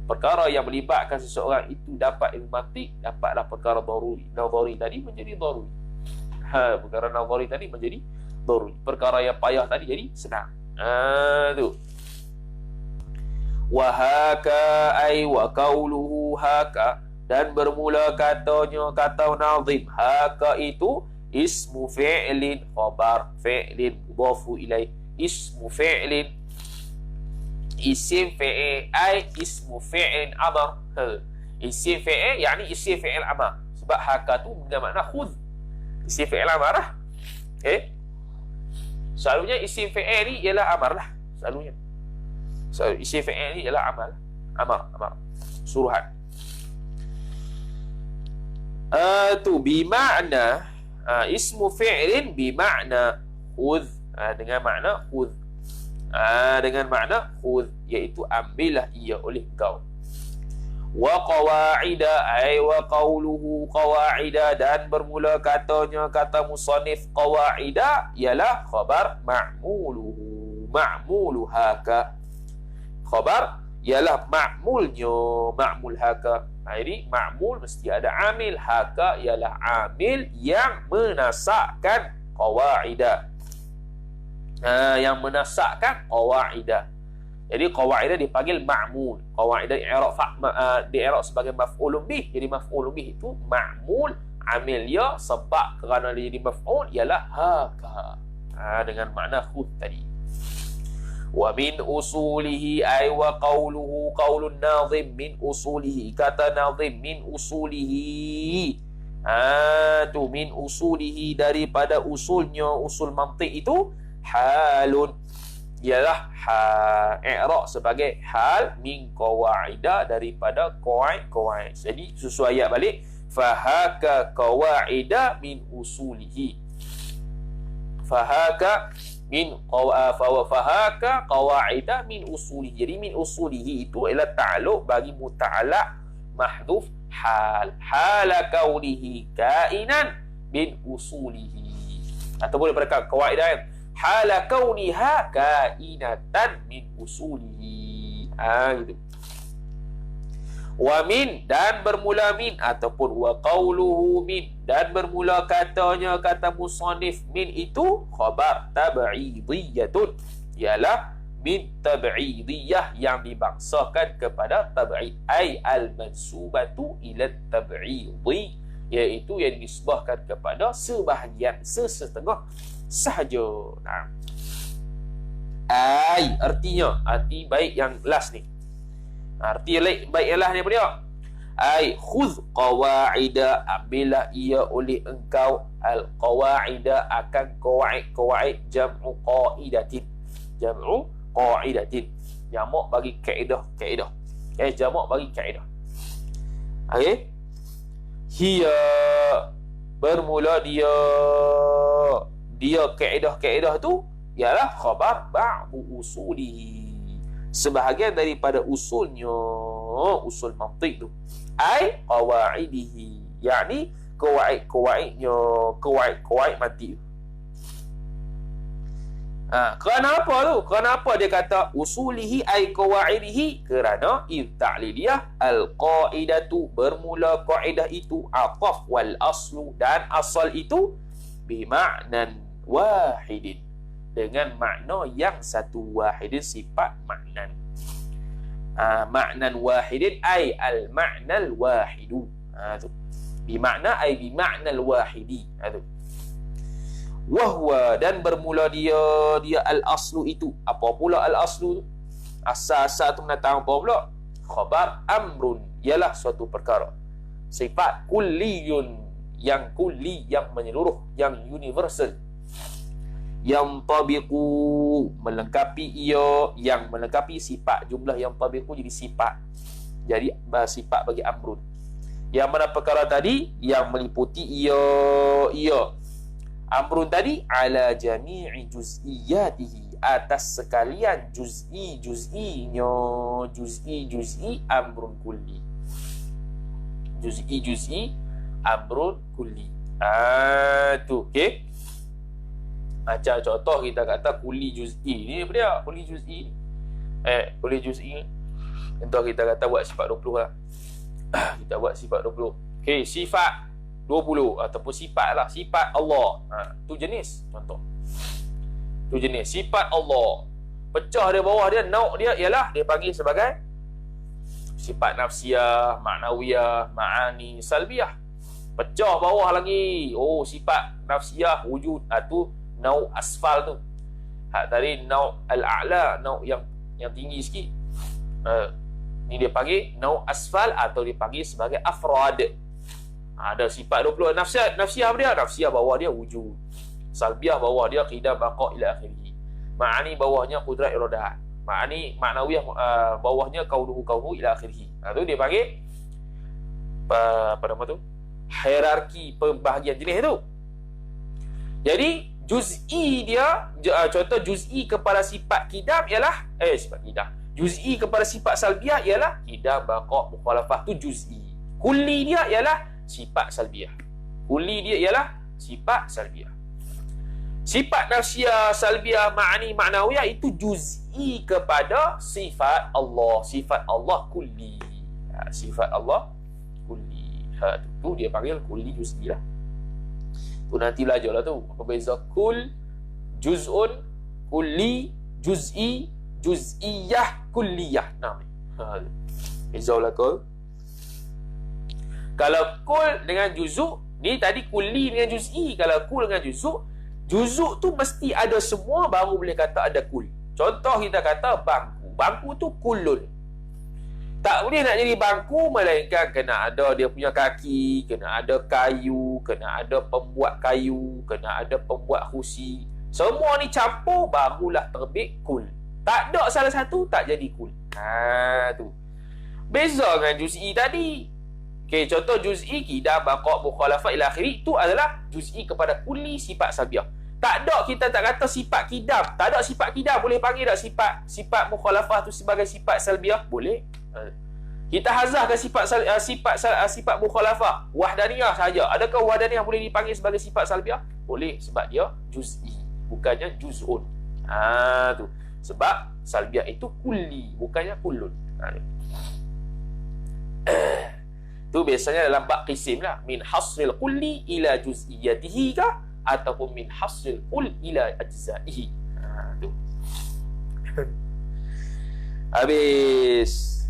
A: perkara yang melibatkan seseorang itu dapat ilmu mantik, dapatlah perkara daruri. Nazari tadi menjadi daruri. Perkara nazari tadi menjadi daruri. Perkara yang payah tadi jadi senang. Tu. Wa haka ay wa qauluhu haka, dan bermula katanya kata nazim haka itu ismu fi'lin khabar fi'lin mudhafu ilaih, ismu fi'lin. Isim fi'il ai ismu fi'lin amar. Isim fi'il yakni isim fi'il amar. Sebab haka tu dengan makna khudh. Isim fi'il amar lah. Okay. Selalunya isim fi'il ni ialah amar lah. Selalunya. Isim fi'il ni ialah amal. Amar. Suruhan. Tu bimakna ismu fi'lin bimakna khudh. Dengan makna khudh. Dengan makna khudh, iaitu ambillah ia oleh engkau. Wa qawa'ida ay wa qawluhu qawa'ida, dan bermula katanya kata musannif qawa'ida ialah khabar ma'muluhu, ma'mulu haka. Khabar ialah ma'mulnya, ma'mul haka. Jadi ma'mul mesti ada amil, haka ialah amil yang menasakkan qawa'ida. Yang menasakkan qawa'ida. Jadi qawa'ida dipanggil ma'mul. Qawa'ida di-i'rab sebagai maf'ulun bih. Jadi maf'ulun bih itu ma'mul, amil ya, sebab kerana dia jadi maf'ul ialah haka. Dengan makna khudh tadi. Wa min usulihi ay wa qawluhu qawlun nazim min usulihi. Kata nazim min usulihi. Tu min usulihi, daripada usulnya, usul mantiq itu halun, ialah i'rab sebagai hal min qawaida, daripada qawaid. Jadi susun ayat balik, fahaka qawaida min usulihi. Fahaka qawaida min usulihi. Jadi min usulihi itu ialah ta'alluq bagi muta'allaq mahdhuf hal. Hala kaunihi kainan min usulihi. Atau boleh pada qawaida kan, hala kauniha kainatan min usulihi. Gitu. Wa min, dan bermula min, ataupun wa qawluhu min, dan bermula katanya kata musannif min itu khabar tab'idiyatun, ialah min tab'idiyah yang dibangsakan kepada tab'id, ay al-mansubatu ila tab'idi, iaitu yang disebahkan kepada sebahagian, sesetengah sahaja. Artinya, arti baik yang last ni. Arti baik yang last ni apa dia? Ai khudh qawaida, ambillah ia oleh engkau al-qawaida, akan qawaid jam'u qaidatin. Jam'u qaidatin. Jamak bagi kaedah. Jamak bagi kaedah. Okey. Hiya, bermula dia kaedah tu ialah khabar ba'du usulihi, sebahagian daripada usulnya, usul mantiq tu. Ai qawaidihi, yakni qawaidnya, qawaid mantiq. Kerana apa tu? Kerana apa dia kata usulihi ai qawaidihi? Kerana ta'liliyah al-qaidatu, bermula kaidah itu, ataf wal aslu, dan asal itu bima'nan wahidin, dengan makna yang satu, wahidin sifat maknan. Maknan wahidin ay al-ma'nal wahidu. Tu bimakna ay bima'nal wahidi. Tu wahwa, dan bermula dia al-aslu itu. Apa pula al-aslu tu? Asal-asal tu mendatang apa pula? Khabar amrun, ialah suatu perkara. Sifat kulliyun, yang kulli, yang menyeluruh, yang universal. Yang tabiqu, melengkapi ia, yang melengkapi sifat. Jumlah yang tabiqu jadi sifat, jadi sifat bagi amrun. Yang mana perkara tadi? Yang meliputi ia amrun tadi ala jami'i juz'iyatihi, atas sekalian juz'inya. Juz'i amrun kulli. Juz'i amrun kulli. Tu okey. Macam contoh kita kata kuli juz'i ni apa dia? Kuli juz'i kuli juz'i contoh kita kata buat sifat 20 lah. Kita buat sifat 20. Okey, sifat 20 ataupun sifat lah, sifat Allah. Tu jenis contoh. Tu jenis sifat Allah. Pecah dia bawah dia, nauk dia ialah dia panggil sebagai sifat nafsiyah, ma'nawiyah, ma'ani, salbiyah. Pecah bawah lagi, sifat nafsiyah wujud, tu nau asfal tu. Hak tadi nau' al-a'la, nau' yang tinggi sikit. Ni dia panggil nau' asfal atau dipanggil sebagai afrad. Ada sifat 20. Nafsiyah apa dia? Nafsiyah bawah dia wujud. Salbiyah bawah dia qidam baqa ila akhirih. Ma'ani bawahnya qudrat iradah. Ma'nawiyah bawahnya kaunuhu ila akhirih. Tu dia panggil apa nama tu? Hierarki pembahagian jenis tu. Jadi juz'i dia, contoh juz'i kepada sifat qidam ialah sifat qidam. Juz'i kepada sifat salbiyah ialah qidam baqa mukhalafah, tu juz'i. Kulli dia ialah sifat salbiyah. Kulli dia ialah sifat salbiyah. Sifat nafsiyah, salbiyah, ma'ani, ma'nawiyah itu juz'i kepada sifat Allah. Sifat Allah kulli. Sifat Allah kulli. Tu dia panggil kulli juz'i lah. Tu nanti belajarlah tu. Apa beza kul, juz'un, kulli, juz'i, juz'iyah, kulliyah. Nah, beza lah kul. Kalau kul dengan juz'u, ni tadi kulli dengan juz'i. Kalau kul dengan juz'u, juz'u tu mesti ada semua baru boleh kata ada kul. Contoh kita kata bangku. Bangku tu kulun. Tak boleh nak jadi bangku melainkan kena ada dia punya kaki, kena ada kayu, kena ada pembuat kayu, kena ada pembuat kursi. Semua ni campur barulah terbit kul. Tak ada salah satu tak jadi kul. Tu. Beza dengan juz'i tadi. Okey, contoh juz'i qidam baqa mukhalafah ila akhiri, tu adalah juz'i kepada kulli sifat salbiyah. Tak ada kita tak kata sifat qidam. Tak ada sifat qidam boleh panggil tak sifat mukhalafah tu sebagai sifat salbiyah? Boleh. Kita hazahkan sifat mukhalafah wahdaniyah saja. Adakah wahdaniyah boleh dipanggil sebagai sifat salbiyah? Boleh, sebab dia juz'i, bukannya juz'un. Tu. Sebab salbiyah itu kulli, bukannya kullun. Tu biasanya dalam bab qisim lah. Min hasril kulli ila juz'iyatihi kah? Ataupun min hasril kull ila ajza'ihi. Tu. Habis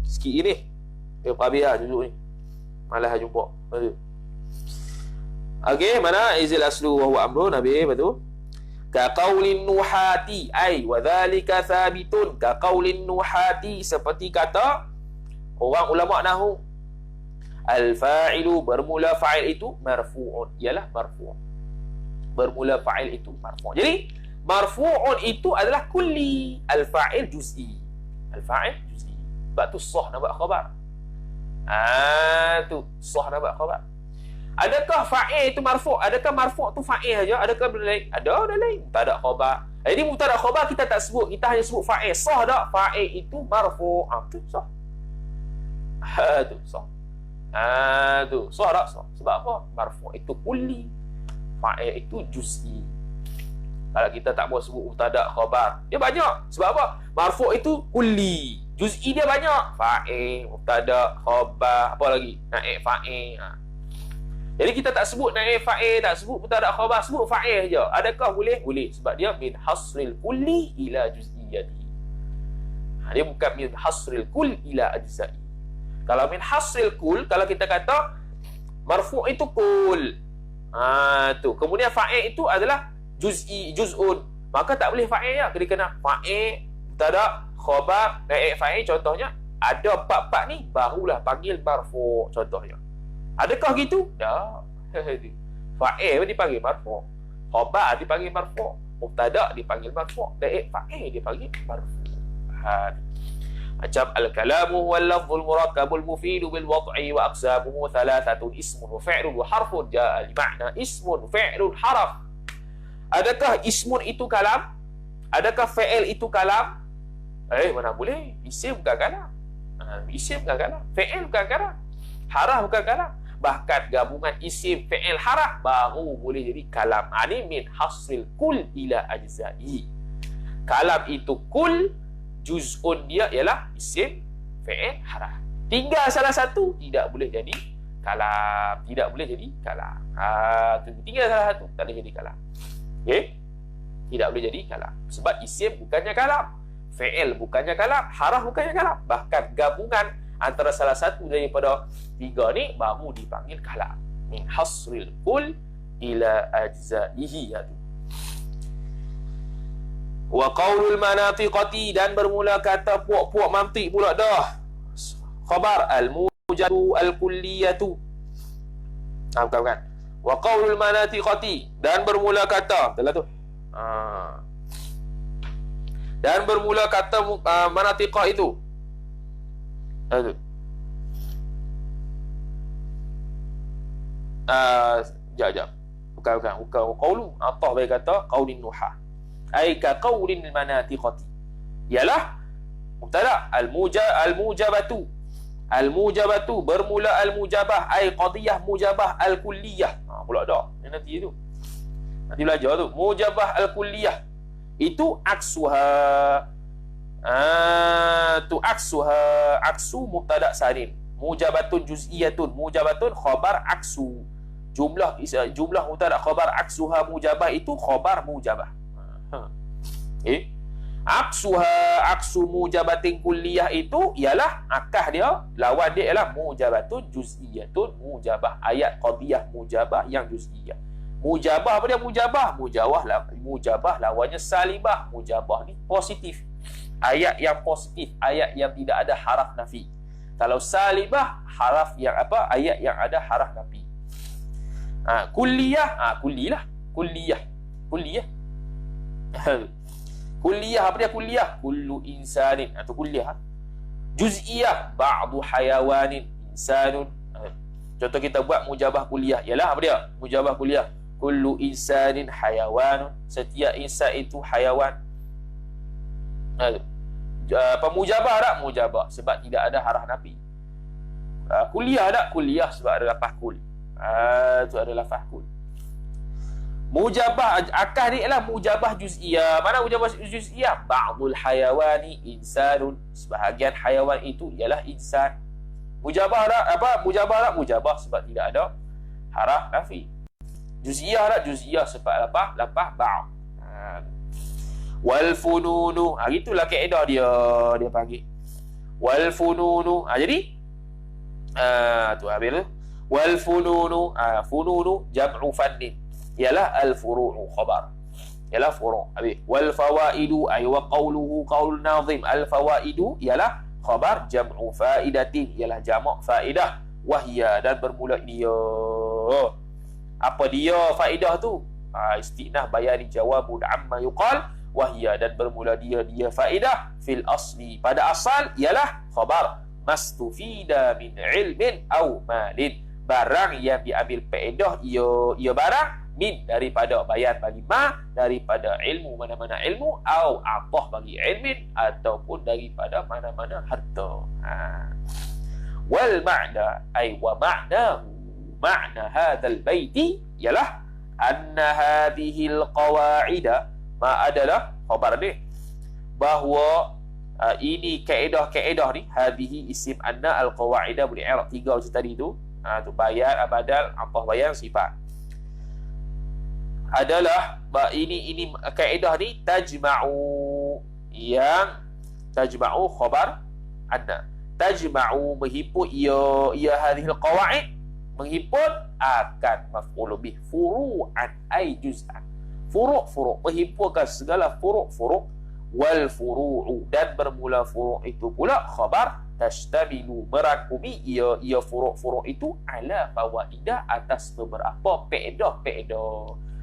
A: sikit ini. Habis lah duduk ni. Malas lah jumpa. Okey, mana izil aslu wa huwa amrun. Habis, betul? Ka qaulin nuhati ay wa dhalika thabitun. Ka qaulin nuhati, seperti kata orang ulama nahwu, al-fa'ilu bermula fa'il itu marfu'un, ialah marfu'. Bermula fa'il itu marfu'. Jadi marfu'un itu adalah kulli, al-fa'il juz'i. Al-fa'il juz'i. Sebab tu sah nak buat khabar. Tu sah nak buat khabar. Adakah fa'il itu marfu'? Adakah marfu' tu fa'il saja? Adakah benda lain? Ada lain. Tak ada khabar. Jadi mubtada khabar kita tak sebut, kita hanya sebut fa'il. Sah tak? Fa'il itu marfu'. Tu sah. Tu sah. Tu sah tak? Sah. Sebab apa? Marfu' itu kulli, fa'il itu juz'i. Kalau kita tak mau sebut mubtada khabar, dia banyak. Sebab apa? Marfu' itu kulli, juz'i dia banyak. Fa'il, mubtada, khabar, apa lagi? Naib fa'il. Jadi kita tak sebut naib fa'il, tak sebut mubtada khabar, sebut fa'il je. Adakah boleh? Boleh. Sebab dia min hasril kulli ila juz'iyati. Dia bukan min hasril kull ila ajza'i. Kalau min hasril kul, kalau kita kata marfu' itu kul, tu. Kemudian fa'il itu adalah juz'i, juz'un, maka tak boleh fa'il ya. Kena kena fa'il, mubtada, khabar, naib fa'il. Contohnya ada bab-bab ni barulah panggil marfu', contohnya. Adakah gitu? Ya. Fa'il dipanggil marfu', khabar dipanggil marfu', mubtada dipanggil marfu', naib fa'il dipanggil marfu'. Macam al-kalamu wal lafzul murakkabul mufidu bil wad'i wa aqsamuhu thalathatun ismun wa fi'lun wa harfun jaa li ma'na ismun fi'lun harf. Adakah ismun itu kalam? Adakah fi'il itu kalam? Mana boleh? Isim bukan kalam. Isim bukan kalam. Fi'il bukan kalam. Harf bukan kalam. Bahkan gabungan isim, fi'il, harf baru boleh jadi kalam. Ini min hasril kul ila ajza'i. Kalam itu kul, juz'un dia ialah isim, fi'il, harf. Tinggal salah satu, tidak boleh jadi kalam. Tidak boleh jadi kalam. Tinggal salah satu, tak boleh jadi kalam. Okay? Tidak boleh jadi kalam. Sebab isim bukannya kalam, fi'il bukannya kalam, harf bukannya kalam. Bahkan gabungan antara salah satu daripada tiga ni baru dipanggil kalam. Min hasril kul ila ajza'ihi. Wa qaulul manatiqati, dan bermula kata puak-puak mantik pula dah. Khabar al-mujadu al-kulliyatu. Bukan. Wa qaulul manatiqati, dan bermula kata, betul lah tu. Dan bermula kata manatiqah itu. Jap. Bukan. Qaulu atah bagi kata qaulin nuha. Ai ka qaulin manatiqati. Ialah mubtada al-mujabatu. Al-mujabatu, bermula al-mujabah, ai qadiyah mujabah al-kulliyah. Pula dah. Ini nanti tu. Nanti belajar tu. Mujabah al-kulliyah. Itu aksuha. Tu aksuha. Aksu mubtada sanin. Mujabatun juz'iyatun. Mujabatun khabar aksu. Jumlah mubtada khabar aksuha mujabah itu khabar mujabah. Aksuha, aksu mujabatin kulliyah itu ialah akah dia, lawan dia ialah mujabatun juz'iyatun mujabah. Ayat qadiyah mujabah yang juz'iyah. Mujabah apa dia? Mujabah lawannya salibah. Mujabah ni positif, ayat yang positif, ayat yang tidak ada haraf nafi. Kalau salibah, haraf yang apa? Ayat yang ada haraf nafi. Kulliyah, kulliyah. Kulliyah apa dia? Kulliyah kullu insanin, atau kulliyah. Juz'iyah ba'du hayawanin insanun. Contoh kita buat mujabah kulliyah ialah apa dia? Mujabah kulliyah kullu insanin hayawanun, setiap insan itu hayawan. Pemujabah tak? Mujabah sebab tidak ada haraf nafi. Kulliyah tak? Kulliyah sebab ada lafaz kul. Itu ada lafaz kul. Mujabah akah ni ialah mujabah juz'iyah. Mana mujabah juz'iyah? Ba'dul hayawani insanun, sebahagian hayawan itu ialah insan. Mujabah tak? Apa? Mujabah tak? Mujabah sebab tidak ada haraf nafi. Juz'iyah tak? Juz'iyah sebab lafaz ba'd. Wal fununu, itulah kaedah dia panggil wal fununu. Jadi tu habis tu. Wal fununu, fununu jam'u fannin, ialah al-furu'u khabar, ialah furu'. Habis wal fawaidu ay wa qawluhu qaul nazim, al-fawaidu ialah khabar jam'u faidatin, ialah jamak faidah. Wahya, dan bermula dia. Apa dia faidah tu? Istinah bayani jawabun amma yuqal. Wahya, dan bermula dia faidah fil asli, pada asal ialah khabar mastufida min ilmin au malin, barang yang diambil faedah ia barang, min daripada bayan bagi ma, daripada ilmu mana-mana ilmu, au atah bagi ilmin, ataupun daripada mana-mana harta. Wal ma'na ay wa ma'nahu, ma'na hadzal baiti ialah anna hadhihi alqawaida, ma adalah khabar ni, bahawa ini kaedah-kaedah ni, hadhihi isim anna, alqawaida boleh i'rab tiga macam tadi tu. Tu bayan, badal, atah bayan, sifat. Adalah ini kaedah ni tajma'u, yang tajma'u khabar anna, tajma'u menghimpun ia hadhihi alqawaid, menghimpun akan maf'ul bih, furu'an ay juz'an, furu', menghimpunkan segala furu', wal furu'u, dan bermula furu' itu pula khabar tashtamilu, merangkumi ia furu' itu ala fawaidah, atas beberapa faedah.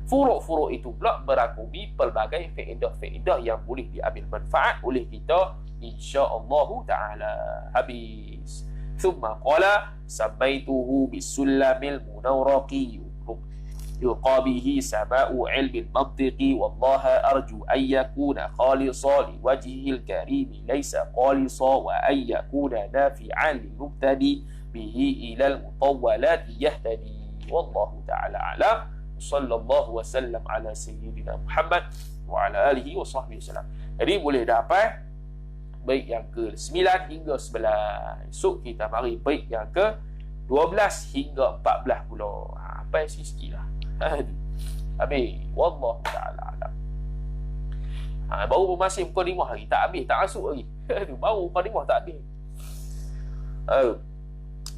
A: Furu' itu pula merangkumi pelbagai faedah yang boleh diambil manfaat oleh kita insya-Allah taala. Habis. Thumma qala samaituhu bisullamil munawraqi يلقى به سماء علم المنطق والله أرجو أن يكون خالصا لوجهه الكريم ليس خالصا وأن يكون نافعا للمبتدي به إلى المطولات يهتدي والله تعالى أعلم. صلى الله وسلم على سيدنا محمد وعلى آله وصحبه وسلم. Jadi boleh dapat bait yang ke-9 hingga 11. Esok kita mari bait yang ke-12 hingga 14 pula. Apa sikit lah. Habis. Wallahu ta'ala alam. Baru masih mukadimah lagi, tak habis, tak masuk lagi. Baru mukadimah tak habis.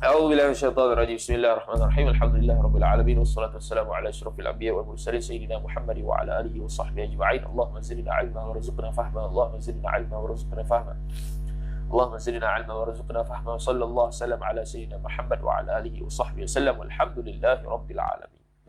A: أعوذ بالله من الشيطان الرجيم. بسم الله الرحمن الرحيم. الحمد لله رب العالمين والصلاة والسلام على أشرف الأنبياء والمرسلين سيدنا محمد وعلى آله وصحبه أجمعين. اللهم زدنا علما وارزقنا فهما. اللهم زدنا علما وارزقنا فهما. اللهم زدنا علما وارزقنا فهما. صلى الله وسلم على سيدنا محمد وعلى آله وصحبه وسلم والحمد لله رب العالمين.